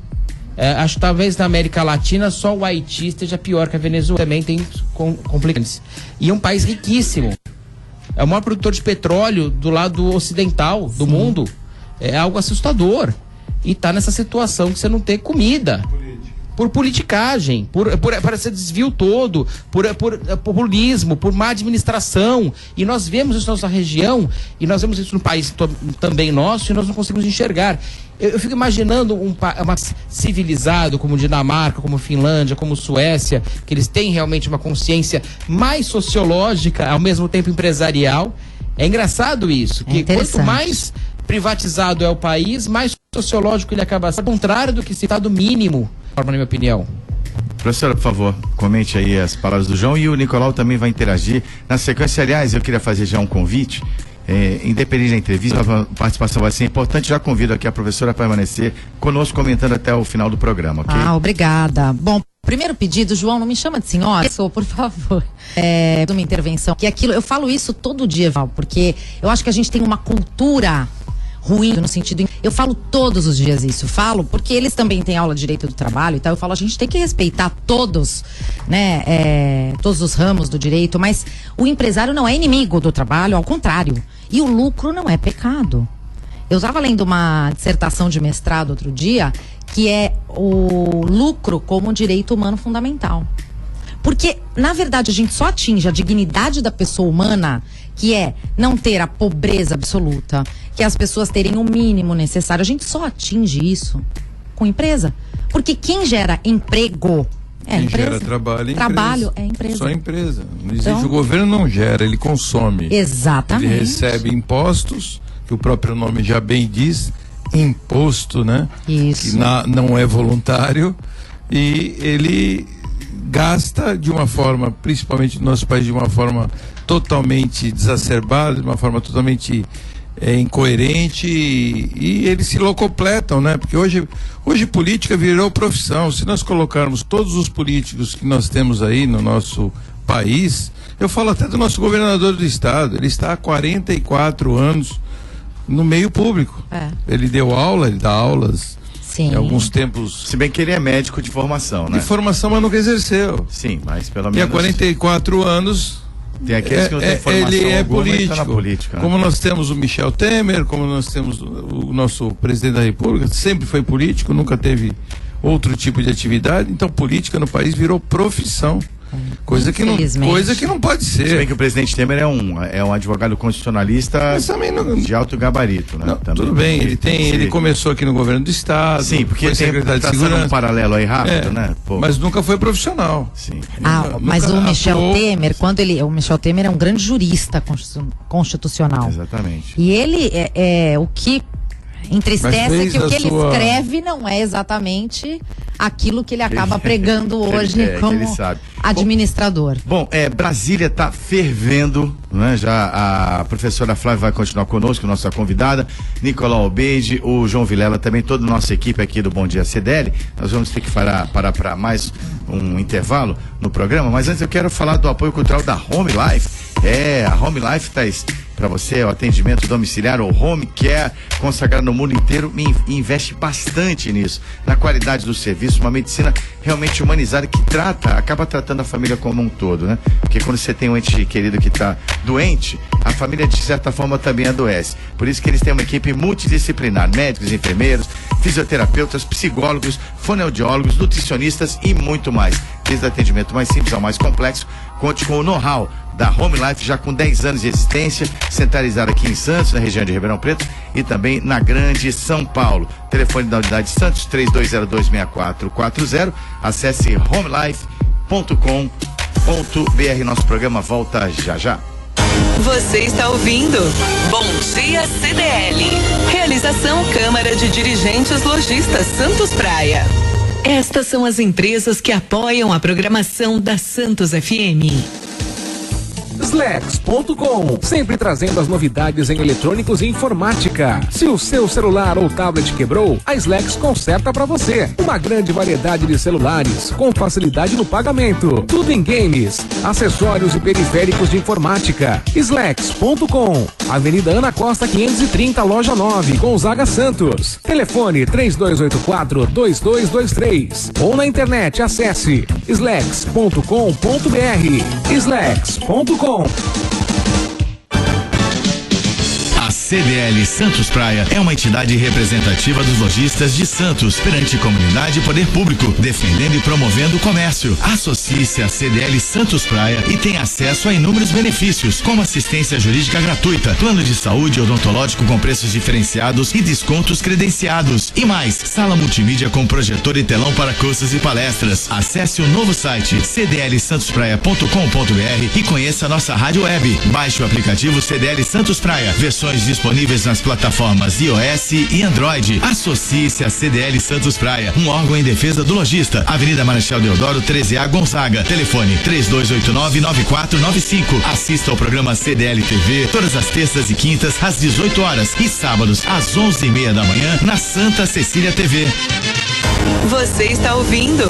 Acho que talvez na América Latina só o Haiti esteja pior que a Venezuela, também tem complicações. E é um país riquíssimo. É o maior produtor de petróleo do lado ocidental do mundo. É algo assustador. E tá nessa situação que você não tem comida. Por politicagem, por esse desvio todo, por populismo, por má administração. E nós vemos isso na nossa região, e nós vemos isso no país também nosso, e nós não conseguimos enxergar. Eu fico imaginando um civilizado como Dinamarca, como Finlândia, como Suécia, que eles têm realmente uma consciência mais sociológica, ao mesmo tempo empresarial. É engraçado isso, que quanto mais privatizado é o país, mais sociológico ele acaba sendo, ao contrário do que se está do mínimo, na minha opinião. Professora, por favor, comente aí as palavras do João, e o Nicolau também vai interagir. Na sequência, aliás, eu queria fazer já um convite. Independente da entrevista, a participação vai ser importante. Já convido aqui a professora a permanecer conosco, comentando até o final do programa, ok? Obrigada. Bom, primeiro pedido, João, não me chama de senhora, por favor. Uma intervenção. Que aquilo, eu falo isso todo dia, Val, porque eu acho que a gente tem uma cultura ruim no sentido. Eu falo todos os dias isso. Falo porque eles também têm aula de direito do trabalho e tal. Eu falo, a gente tem que respeitar todos, né? Todos os ramos do direito, mas o empresário não é inimigo do trabalho, ao contrário. E o lucro não é pecado. Eu estava lendo uma dissertação de mestrado outro dia, que é o lucro como direito humano fundamental. Porque, na verdade, a gente só atinge a dignidade da pessoa humana, que é não ter a pobreza absoluta, que é as pessoas terem o mínimo necessário. A gente só atinge isso com empresa. Porque quem gera emprego é a empresa. Quem gera trabalho é trabalho é empresa. Só empresa. Não existe, o governo não gera, ele consome. Exatamente. Ele recebe impostos, que o próprio nome já bem diz, imposto, né? Isso. Que não é voluntário, e ele gasta de uma forma, principalmente no nosso país, de uma forma totalmente desacerbada, de uma forma totalmente incoerente, e eles se locopletam, né? Porque hoje política virou profissão. Se nós colocarmos todos os políticos que nós temos aí no nosso país, eu falo até do nosso governador do estado, ele está há 44 anos no meio público. Ele deu aula, ele dá aulas. Sim. Em alguns tempos. Se bem que ele é médico de formação, né? De formação, mas nunca exerceu. Sim, mas pelo menos. E há 44 anos. Tem aqueles que não têm formação ele é alguma, político. Tá na política, né? Como nós temos o Michel Temer, como nós temos o nosso presidente da República, sempre foi político, nunca teve outro tipo de atividade. Então, política no país virou profissão. Coisa que não pode ser. Se bem que o presidente Temer é um advogado constitucionalista de alto gabarito, né? Não, tudo bem, ele começou aqui no governo do estado. Sim, porque foi secretário de segurança. Um paralelo aí rápido, né? Mas nunca foi profissional. Sim. Mas o Michel Temer, o Michel Temer é um grande jurista constitucional. Exatamente. E ele o que entristece é que o que ele escreve não é exatamente aquilo que ele acaba pregando hoje como administrador. Bom, Brasília está fervendo, né? Já a professora Flávia vai continuar conosco, nossa convidada, Nicolau Obeide, o João Vilela, também toda a nossa equipe aqui do Bom Dia CDL. Nós vamos ter que parar para mais um intervalo no programa, mas antes eu quero falar do apoio cultural da Home Life. A Home Life traz para você o atendimento domiciliar ou home care, consagrado no mundo inteiro, e investe bastante nisso, na qualidade do serviço, uma medicina realmente humanizada que acaba tratando a família como um todo, né? Porque quando você tem um ente querido que está doente, a família de certa forma também adoece. Por isso que eles têm uma equipe multidisciplinar, médicos, enfermeiros, fisioterapeutas, psicólogos, fonoaudiólogos, nutricionistas e muito mais. Desde o atendimento mais simples ao mais complexo, conte com o know-how da Home Life, já com 10 anos de existência, centralizada aqui em Santos, na região de Ribeirão Preto, e também na Grande São Paulo. Telefone da unidade Santos, 3202-6440. Acesse homelife.com.br. Nosso programa volta já. Você está ouvindo Bom Dia CDL. Realização Câmara de Dirigentes Lojistas Santos Praia. Estas são as empresas que apoiam a programação da Santos FM. Slex.com, sempre trazendo as novidades em eletrônicos e informática. Se o seu celular ou tablet quebrou, a Slex conserta para você. Uma grande variedade de celulares, com facilidade no pagamento. Tudo em games, acessórios e periféricos de informática. Slex.com, Avenida Ana Costa 530, Loja 9, Gonzaga Santos. Telefone 3284-2223. Ou na internet, acesse slex.com.br. Slex.com. A CDL Santos Praia é uma entidade representativa dos lojistas de Santos perante comunidade e poder público, defendendo e promovendo o comércio. Associe-se à CDL Santos Praia e tenha acesso a inúmeros benefícios, como assistência jurídica gratuita, plano de saúde odontológico com preços diferenciados e descontos credenciados. E mais, sala multimídia com projetor e telão para cursos e palestras. Acesse o novo site cdlsantospraia.com.br e conheça a nossa rádio web. Baixe o aplicativo CDL Santos Praia, versões disponíveis nas plataformas iOS e Android. Associe-se a CDL Santos Praia, um órgão em defesa do lojista. Avenida Marechal Deodoro 13A, Gonzaga. Telefone 3289-9495. Assista ao programa CDL TV todas as terças e quintas às 18 horas e sábados às 11:30 da manhã na Santa Cecília TV. Você está ouvindo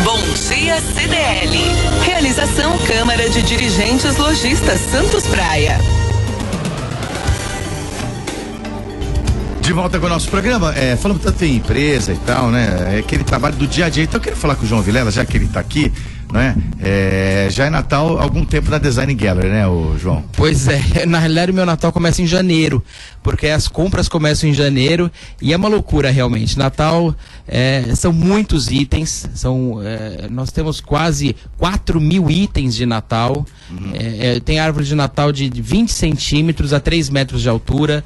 Bom Dia CDL. Realização Câmara de Dirigentes Lojistas Santos Praia. De volta com o nosso programa, falamos tanto em empresa e tal, né? É aquele trabalho do dia a dia. Então eu quero falar com o João Vilela, já que ele está aqui, né? Já é Natal há algum tempo na Design Gallery, né, João? Pois é, na realidade o meu Natal começa em janeiro, porque as compras começam em janeiro e é uma loucura realmente. Natal são muitos itens, nós temos quase 4.000 itens de Natal. Tem árvore de Natal de 20 centímetros a 3 metros de altura,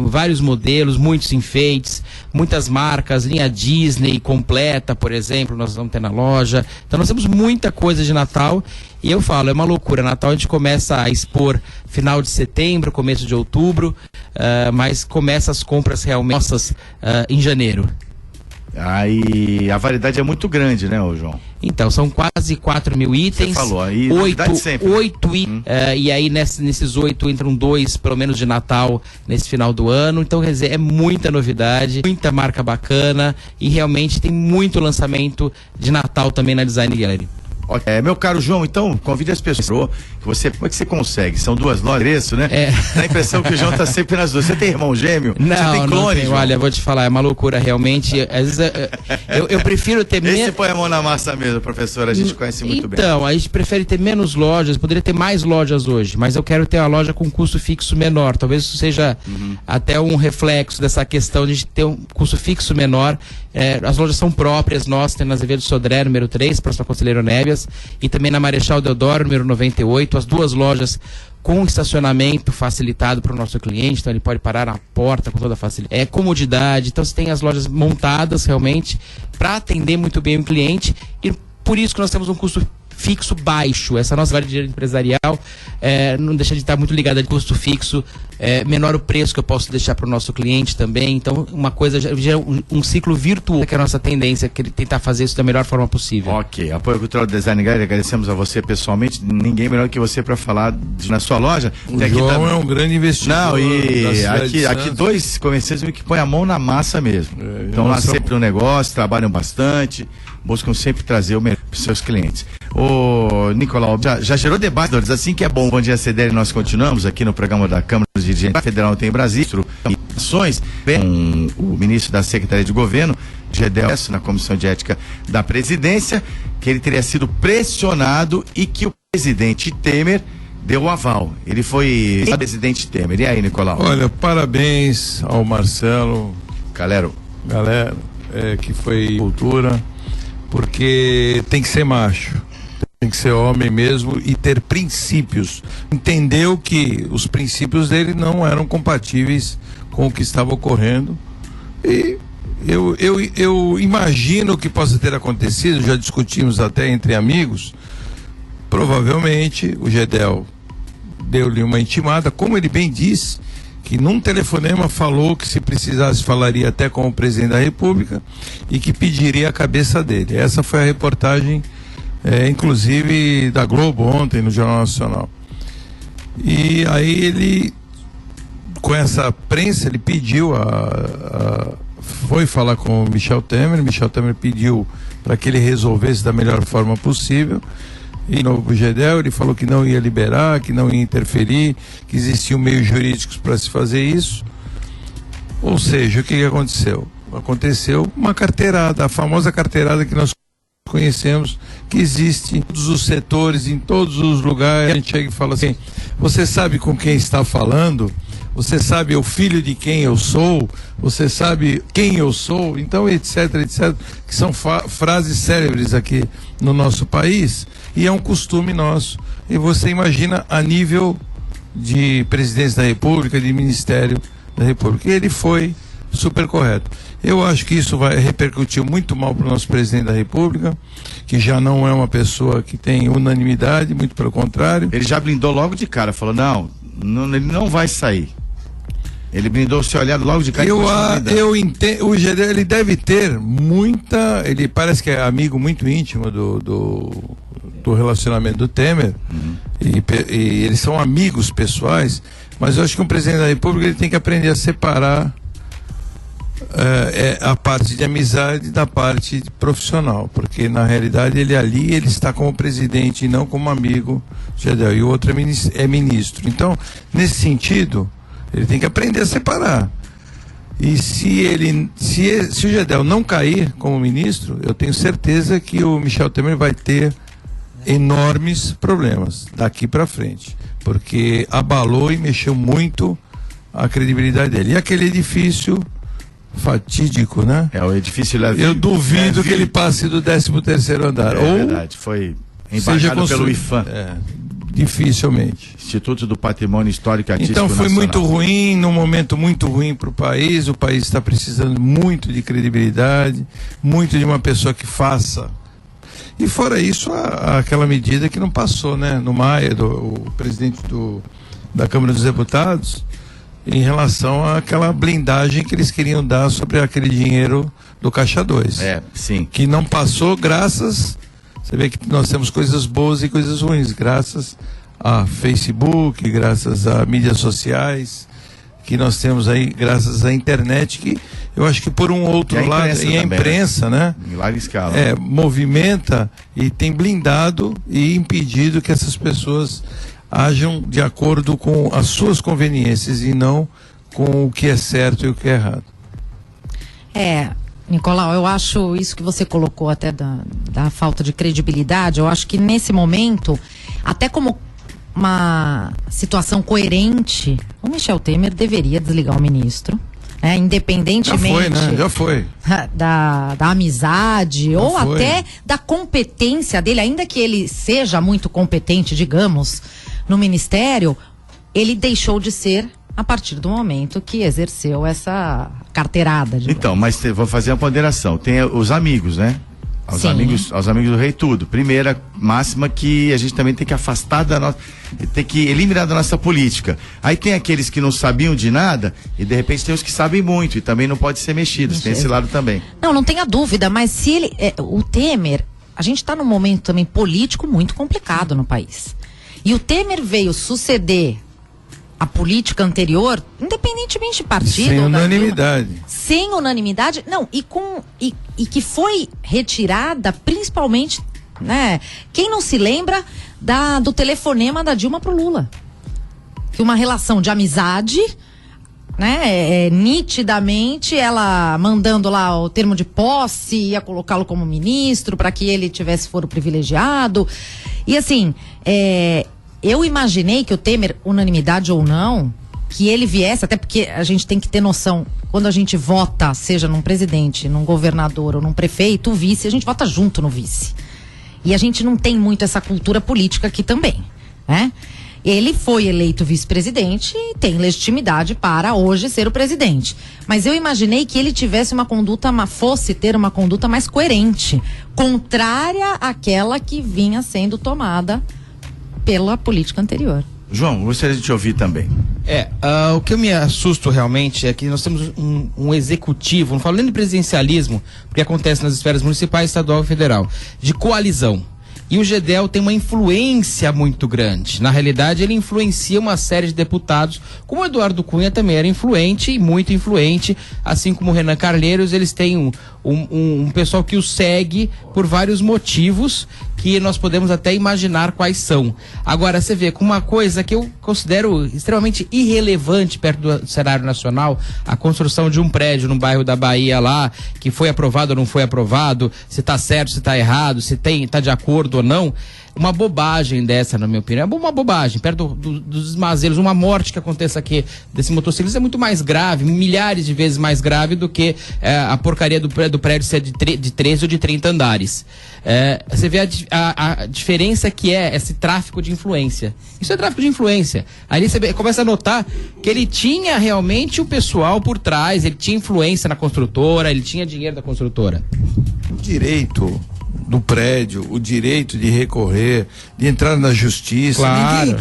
vários modelos, muitos enfeites, muitas marcas, linha Disney completa, por exemplo, nós vamos ter na loja. Então nós temos muita coisa de Natal e eu falo, é uma loucura. Natal a gente começa a expor final de setembro, começo de outubro, mas começa as compras realmente nossas em janeiro. Aí a variedade é muito grande, né, João? Então, são quase 4.000 itens. Você falou, aí 8 e aí nesses 8 entram 2, pelo menos, de Natal nesse final do ano. Então, quer dizer, é muita novidade, muita marca bacana e realmente tem muito lançamento de Natal também na Design Gallery. Meu caro João, então, convide as pessoas. Como é que você consegue? São 2 lojas, isso, né? Dá a impressão que o João tá sempre nas 2. Você tem irmão gêmeo? Não, você tem clone, não tenho. Olha, vou te falar, é uma loucura realmente. Às vezes eu prefiro ter menos. Esse põe a mão na massa mesmo, professor, a gente conhece muito bem. Então, a gente prefere ter menos lojas, poderia ter mais lojas hoje, mas eu quero ter uma loja com custo fixo menor. Talvez isso seja até um reflexo dessa questão de ter um custo fixo menor. As lojas são próprias, nós temos na Azevedo Sodré, número 3, próximo a Conselheiro Nébias, e também na Marechal Deodoro, número 98, as 2 lojas com estacionamento facilitado para o nosso cliente, então ele pode parar na porta com toda a facilidade. Comodidade, então você tem as lojas montadas realmente para atender muito bem o cliente e por isso que nós temos um custo fixo baixo. Essa nossa variedade empresarial não deixa de estar muito ligada de custo fixo, menor o preço que eu posso deixar para o nosso cliente também. Então, uma coisa já é um ciclo virtuoso, que é a nossa tendência, que tentar fazer isso da melhor forma possível. Ok, apoio cultural do Design Gallery, agradecemos a você pessoalmente, ninguém melhor que você para falar na sua loja. O João é um grande investidor. Não, e aqui 2 comerciantes que põem a mão na massa mesmo. Então lá sempre no negócio, trabalham bastante, buscam sempre trazer o melhor para os seus clientes. Ô, Nicolau, já gerou debate, assim que é bom. Bom Dia CDL, nós continuamos aqui no programa da Câmara dos Dirigentes Federal tem Brasil, ações com o ministro da Secretaria de Governo, Gedel, na Comissão de Ética da Presidência, que ele teria sido pressionado e que o presidente Temer deu o aval. Ele foi presidente Temer. E aí, Nicolau? Olha, parabéns ao Marcelo, galera, que foi cultura, porque tem que ser macho, tem que ser homem mesmo e ter princípios. Entendeu que os princípios dele não eram compatíveis com o que estava ocorrendo e eu imagino que possa ter acontecido, já discutimos até entre amigos, provavelmente o Gedel deu-lhe uma intimada, como ele bem disse, que num telefonema falou que se precisasse falaria até com o presidente da República e que pediria a cabeça dele. Essa foi a reportagem, inclusive da Globo ontem no Jornal Nacional. E aí ele, com essa prensa, ele pediu foi falar com o Michel Temer pediu para que ele resolvesse da melhor forma possível. E no Gedel ele falou que não ia liberar, que não ia interferir, que existiam meios jurídicos para se fazer isso. Ou seja, o que aconteceu? Aconteceu uma carteirada, a famosa carteirada que nós conhecemos, que existe em todos os setores, em todos os lugares. A gente chega e fala assim: você sabe com quem está falando? Você sabe o filho de quem eu sou? Você sabe quem eu sou? Então, etc, que são frases célebres aqui no nosso país, e é um costume nosso. E você imagina a nível de presidência da República, de Ministério da República. E ele foi super correto. Eu acho que isso vai repercutir muito mal para o nosso presidente da República, que já não é uma pessoa que tem unanimidade, muito pelo contrário. Ele já blindou logo de cara, falou, não, ele não vai sair. Ele blindou seu olhado logo de cara. Eu entendo, o Gedel, ele deve ter muita, ele parece que é amigo muito íntimo do relacionamento do Temer, e eles são amigos pessoais, mas eu acho que um presidente da República ele tem que aprender a separar a parte de amizade da parte profissional, porque na realidade ele está como presidente e não como amigo Gedel, e o outro é ministro. Então, nesse sentido, ele tem que aprender a separar. E se o Gedel não cair como ministro, eu tenho certeza que o Michel Temer vai ter enormes problemas daqui para frente, porque abalou e mexeu muito a credibilidade dele. E aquele edifício fatídico, né? É o edifício Levi. Eu duvido que ele passe do 13º andar. É verdade, foi embargado pelo IFAM. Dificilmente. Instituto do Patrimônio Histórico e Artístico Então foi Nacional. muito ruim, num momento muito ruim para o país está precisando muito de credibilidade, muito de uma pessoa que faça. E fora isso, aquela medida que não passou, né? No Maia, o presidente da Câmara dos Deputados, em relação àquela blindagem que eles queriam dar sobre aquele dinheiro do Caixa 2. Sim. Que não passou graças... Você vê que nós temos coisas boas e coisas ruins, graças a Facebook, graças a mídias sociais, que nós temos aí, graças à internet, que eu acho que por um outro lado, e a imprensa, né? Em larga escala. Movimenta e tem blindado e impedido que essas pessoas ajam de acordo com as suas conveniências e não com o que é certo e o que é errado. Nicolau, eu acho isso que você colocou até da falta de credibilidade, eu acho que nesse momento, até como uma situação coerente, o Michel Temer deveria desligar o ministro, independentemente... Já foi, né? Já foi. Da amizade ou até da competência dele, ainda que ele seja muito competente, digamos, no ministério, ele deixou de ser a partir do momento que exerceu essa carteirada. Então, mas vou fazer uma ponderação. Tem os amigos, né? Aos amigos do rei tudo. Primeira máxima que a gente também tem que afastar da nossa... Tem que eliminar da nossa política. Aí tem aqueles que não sabiam de nada e de repente tem os que sabem muito e também não pode ser mexidos. Tem esse lado também. Não tenha dúvida, mas se ele... o Temer, a gente está num momento também político muito complicado no país. E o Temer veio suceder a política anterior, independentemente de partido. Sem unanimidade. Sem unanimidade, não, e que foi retirada principalmente, né? Quem não se lembra do telefonema da Dilma pro Lula? Que uma relação de amizade, né? Nitidamente ela mandando lá o termo de posse, ia colocá-lo como ministro para que ele tivesse foro privilegiado. E assim, eu imaginei que o Temer, unanimidade ou não, que ele viesse, até porque a gente tem que ter noção, quando a gente vota, seja num presidente, num governador ou num prefeito, o vice, a gente vota junto no vice. E a gente não tem muito essa cultura política aqui também, né? Ele foi eleito vice-presidente e tem legitimidade para hoje ser o presidente. Mas eu imaginei que ele tivesse fosse ter uma conduta mais coerente, contrária àquela que vinha sendo tomada pela política anterior. João, gostaria de te ouvir também. O que eu me assusto realmente é que nós temos um executivo, não falo nem de presidencialismo, porque acontece nas esferas municipais, estadual e federal, de coalizão. E o Gedel tem uma influência muito grande. Na realidade, ele influencia uma série de deputados, como o Eduardo Cunha também era influente e muito influente, assim como o Renan Calheiros. Eles têm um pessoal que o segue por vários motivos que nós podemos até imaginar quais são. Agora, você vê, com uma coisa que eu considero extremamente irrelevante perto do cenário nacional, a construção de um prédio no bairro da Bahia lá, que foi aprovado ou não foi aprovado, se está certo, se está errado, se está de acordo ou não. Uma bobagem dessa, na minha opinião, é uma bobagem, perto dos esmazeiros. Uma morte que aconteça aqui desse motociclista é muito mais grave, milhares de vezes mais grave do que a porcaria do prédio ser de 13 ou de 30 andares. Você vê a diferença que é esse tráfico de influência. Isso é tráfico de influência. Aí você começa a notar que ele tinha realmente o pessoal por trás, ele tinha influência na construtora, ele tinha dinheiro da construtora. O direito do prédio, o direito de recorrer, de entrar na justiça. Claro.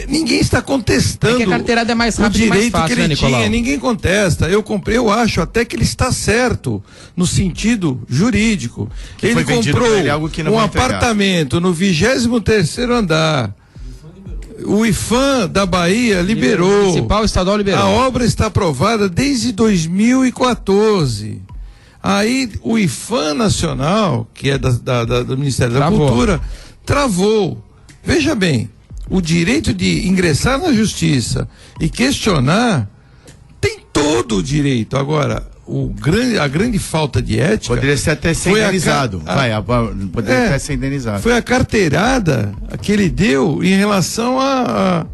Ninguém está contestando. É que a carteirada é mais rápida e mais fácil, que ele né, Nicolau? tinha, ninguém contesta. Eu acho até que ele está certo no sentido jurídico. Que ele comprou algo que não um apartamento no 23º andar. O IFAM da Bahia liberou. O municipal estadual liberou. A obra está aprovada desde 2014. Aí o IFAM Nacional, que é do Ministério da Cultura, travou. Veja bem, o direito de ingressar na justiça e questionar tem todo o direito. Agora, a grande falta de ética... Poderia ser até ser indenizado. Poderia até ser indenizado. Foi a carteirada que ele deu em relação a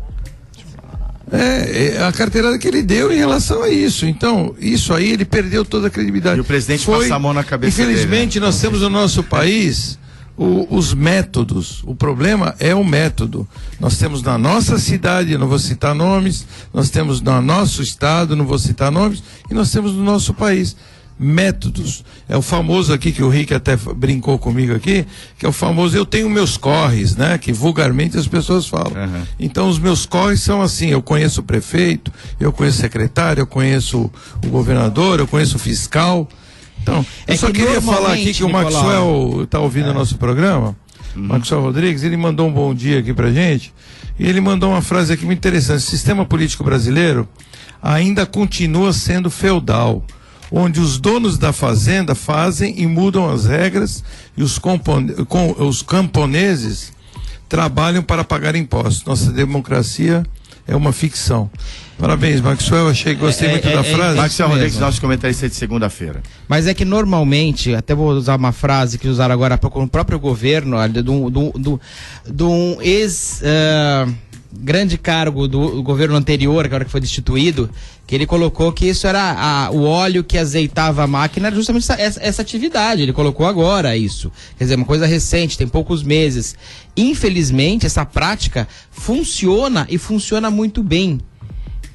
carteirada que ele deu em relação a isso. Então, isso aí ele perdeu toda a credibilidade. E o presidente passa a mão na cabeça infelizmente, dele, né? Nós temos no nosso país os métodos. O problema é o método. Nós temos na nossa cidade, não vou citar nomes, nós temos no nosso estado, não vou citar nomes, e nós temos no nosso país métodos. É o famoso aqui, que o Rick até brincou comigo aqui, que é o famoso, eu tenho meus corres, né? Que vulgarmente as pessoas falam. Uhum. Então os meus corres são assim, eu conheço o prefeito, eu conheço o secretário, eu conheço o governador, eu conheço o fiscal. Então, eu só queria falar aqui que o Maxwell está ouvindo o nosso programa, Maxwell Rodrigues, ele mandou um bom dia aqui pra gente, e ele mandou uma frase aqui muito interessante: o sistema político brasileiro ainda continua sendo feudal, onde os donos da fazenda fazem e mudam as regras e os camponeses trabalham para pagar impostos. Nossa democracia é uma ficção. Parabéns, Maxwell, gostei muito da frase. Maxwell Rodrigues, nosso comentarista de segunda-feira. Mas é que normalmente, até vou usar uma frase que usaram agora com o próprio governo, de um grande cargo do governo anterior, agora que foi destituído, que ele colocou que isso era o óleo que azeitava a máquina, era justamente essa atividade. Ele colocou agora isso. Quer dizer, uma coisa recente, tem poucos meses. Infelizmente, essa prática funciona e funciona muito bem.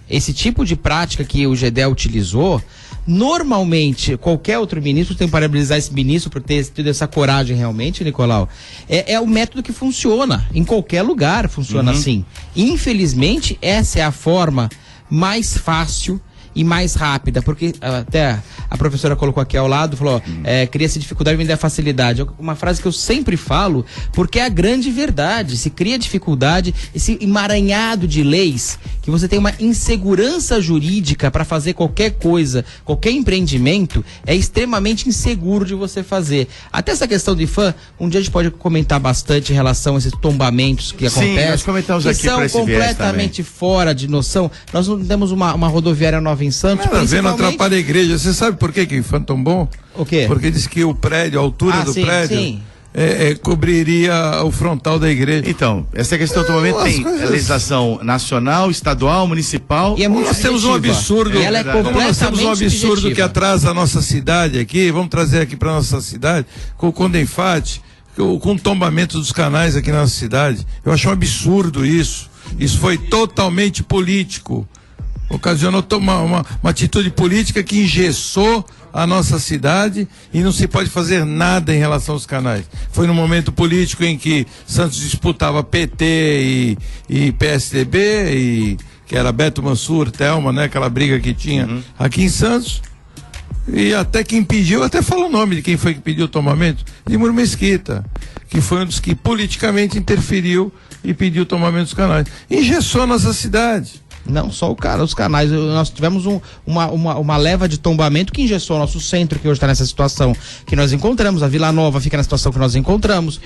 Esse tipo de prática que o Gedel utilizou, normalmente, qualquer outro ministro, tem que parabenizar esse ministro por ter tido essa coragem realmente, Nicolau, é o método que funciona, em qualquer lugar funciona assim. Infelizmente, essa é a forma mais fácil e mais rápida, porque até a professora colocou aqui ao lado, falou, cria-se dificuldade, vem da facilidade. Uma frase que eu sempre falo, porque é a grande verdade. Se cria dificuldade, esse emaranhado de leis, que você tem uma insegurança jurídica para fazer qualquer coisa, qualquer empreendimento, é extremamente inseguro de você fazer. Até essa questão de IFAM, um dia a gente pode comentar bastante em relação a esses tombamentos que acontecem, nós comentamos que aqui são completamente fora de noção. Nós não temos uma rodoviária nova em Santos, vendo atrapalha a igreja. Você sabe por que o IFAM tombou? O quê? Porque diz que o prédio, a altura do prédio, sim. Cobriria o frontal da igreja. Então, essa questão do momento tem legislação nacional, estadual, municipal. E é muito nós temos um absurdo. Ela é completamente nós temos um absurdo subjetiva. Que atrasa a nossa cidade aqui. Vamos trazer aqui para nossa cidade com o Condefat, com o tombamento dos canais aqui na nossa cidade. Eu acho um absurdo isso. Isso foi totalmente político. Ocasionou uma atitude política que engessou a nossa cidade e não se pode fazer nada em relação aos canais. Foi num momento político em que Santos disputava PT e PSDB, que era Beto Mansur, Thelma, né? Aquela briga que tinha aqui em Santos. E até quem pediu, até fala o nome de quem foi que pediu o tomamento, Limur Mesquita. que foi um dos que politicamente interferiu e pediu o tombamento dos canais. Engessou nossa cidade. Não só os canais, nós tivemos uma leva de tombamento que engessou o nosso centro, que hoje está nessa situação que nós encontramos, a Vila Nova fica na situação que nós encontramos.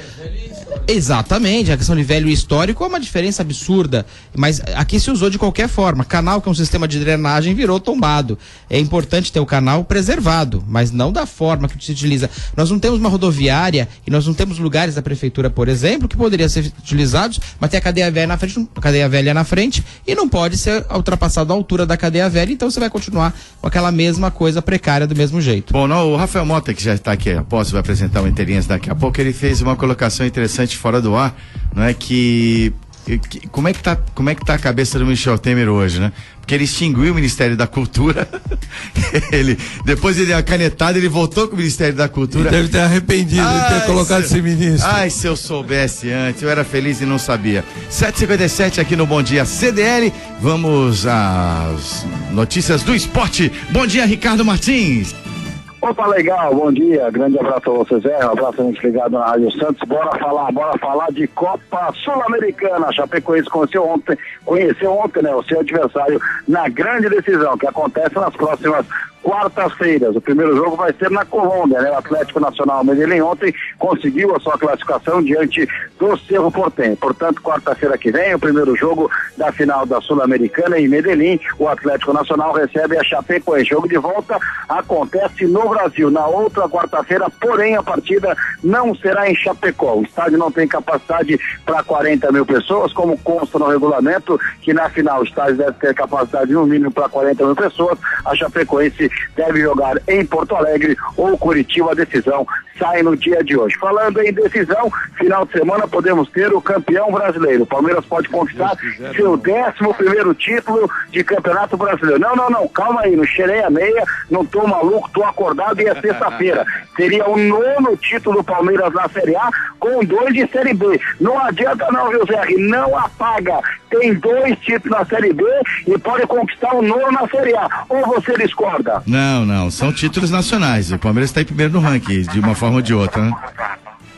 Exatamente, a questão de velho histórico é uma diferença absurda, mas aqui se usou de qualquer forma. Canal, que é um sistema de drenagem, virou tombado. É importante ter o canal preservado, mas não da forma que se utiliza. Nós não temos uma rodoviária e nós não temos lugares da prefeitura, por exemplo, que poderiam ser utilizados, mas tem a cadeia velha na frente e não pode ser ultrapassado a altura da cadeia velha, então você vai continuar com aquela mesma coisa precária do mesmo jeito. Bom, o Rafael Mota, que já está aqui após, vai apresentar o Inteirinhas daqui a pouco, ele fez uma colocação interessante fora do ar, não é, como é que tá a cabeça do Michel Temer hoje, né? Porque ele extinguiu o Ministério da Cultura, depois ele deu a canetada, ele voltou com o Ministério da Cultura. Ele deve ter arrependido de ter colocado esse ministro. Ai, se eu soubesse antes, eu era feliz e não sabia. 7h57 aqui no Bom Dia CDL, vamos às notícias do esporte. Bom dia, Ricardo Martins. Opa, legal, bom dia, grande abraço a vocês, um abraço a gente ligado na Rádio Santos, bora falar de Copa Sul-Americana. A Chapecoense conheceu ontem, né, o seu adversário na grande decisão, que acontece nas próximas quartas-feiras. O primeiro jogo vai ser na Colômbia, né? O Atlético Nacional Medellín ontem conseguiu a sua classificação diante do Cerro Porteño. Portanto, quarta-feira que vem, o primeiro jogo da final da Sul-Americana em Medellín, o Atlético Nacional recebe a Chapecoense. Jogo de volta acontece no Brasil, na outra quarta-feira, porém a partida não será em Chapecó. O estádio não tem capacidade para 40 mil pessoas, como consta no regulamento, que na final o estádio deve ter capacidade no mínimo para 40 mil pessoas. A Chapecoense deve jogar em Porto Alegre ou Curitiba. A decisão sai no dia de hoje. Falando em decisão, final de semana podemos ter o campeão brasileiro. O Palmeiras pode conquistar seu 11º título de Campeonato Brasileiro. Não, calma aí, não cheirei a meia, não tô maluco, tô acordado e é sexta-feira. Seria o 9º título do Palmeiras na Série A com 2 de Série B. Não adianta não, viu, Zé? Não apaga. Tem 2 títulos na Série B e pode conquistar o 9º na Série A. Ou você discorda? Não, são títulos nacionais. O Palmeiras está em primeiro no ranking, de uma forma ou de outra, né?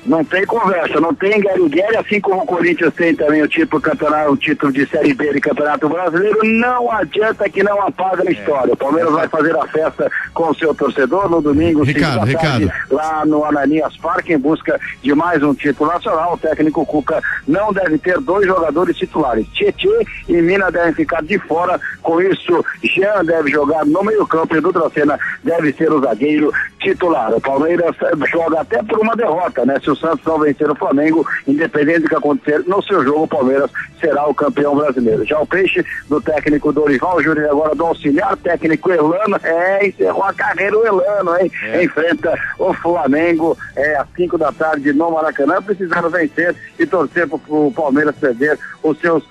Não tem conversa, não tem guerra, assim como o Corinthians tem também o título de Série B de Campeonato Brasileiro. Não adianta que não apaga a história. O Palmeiras vai fazer a festa com o seu torcedor no domingo, Ricardo, lá no Ananias Parque, em busca de mais um título nacional. O técnico Cuca não deve ter 2 jogadores titulares. Tietê e Mina devem ficar de fora. Com isso, Jean deve jogar no meio-campo e Dudracena deve ser o zagueiro titular. O Palmeiras joga até por uma derrota, né? Se o Santos não vencer o Flamengo, independente do que acontecer no seu jogo, o Palmeiras será o campeão brasileiro. Já o Peixe, do técnico Dorival Júnior, agora do auxiliar técnico Elano, encerrou a carreira o Elano, hein? Enfrenta o Flamengo às 5 da tarde no Maracanã, precisando vencer e torcer para o Palmeiras perder os seus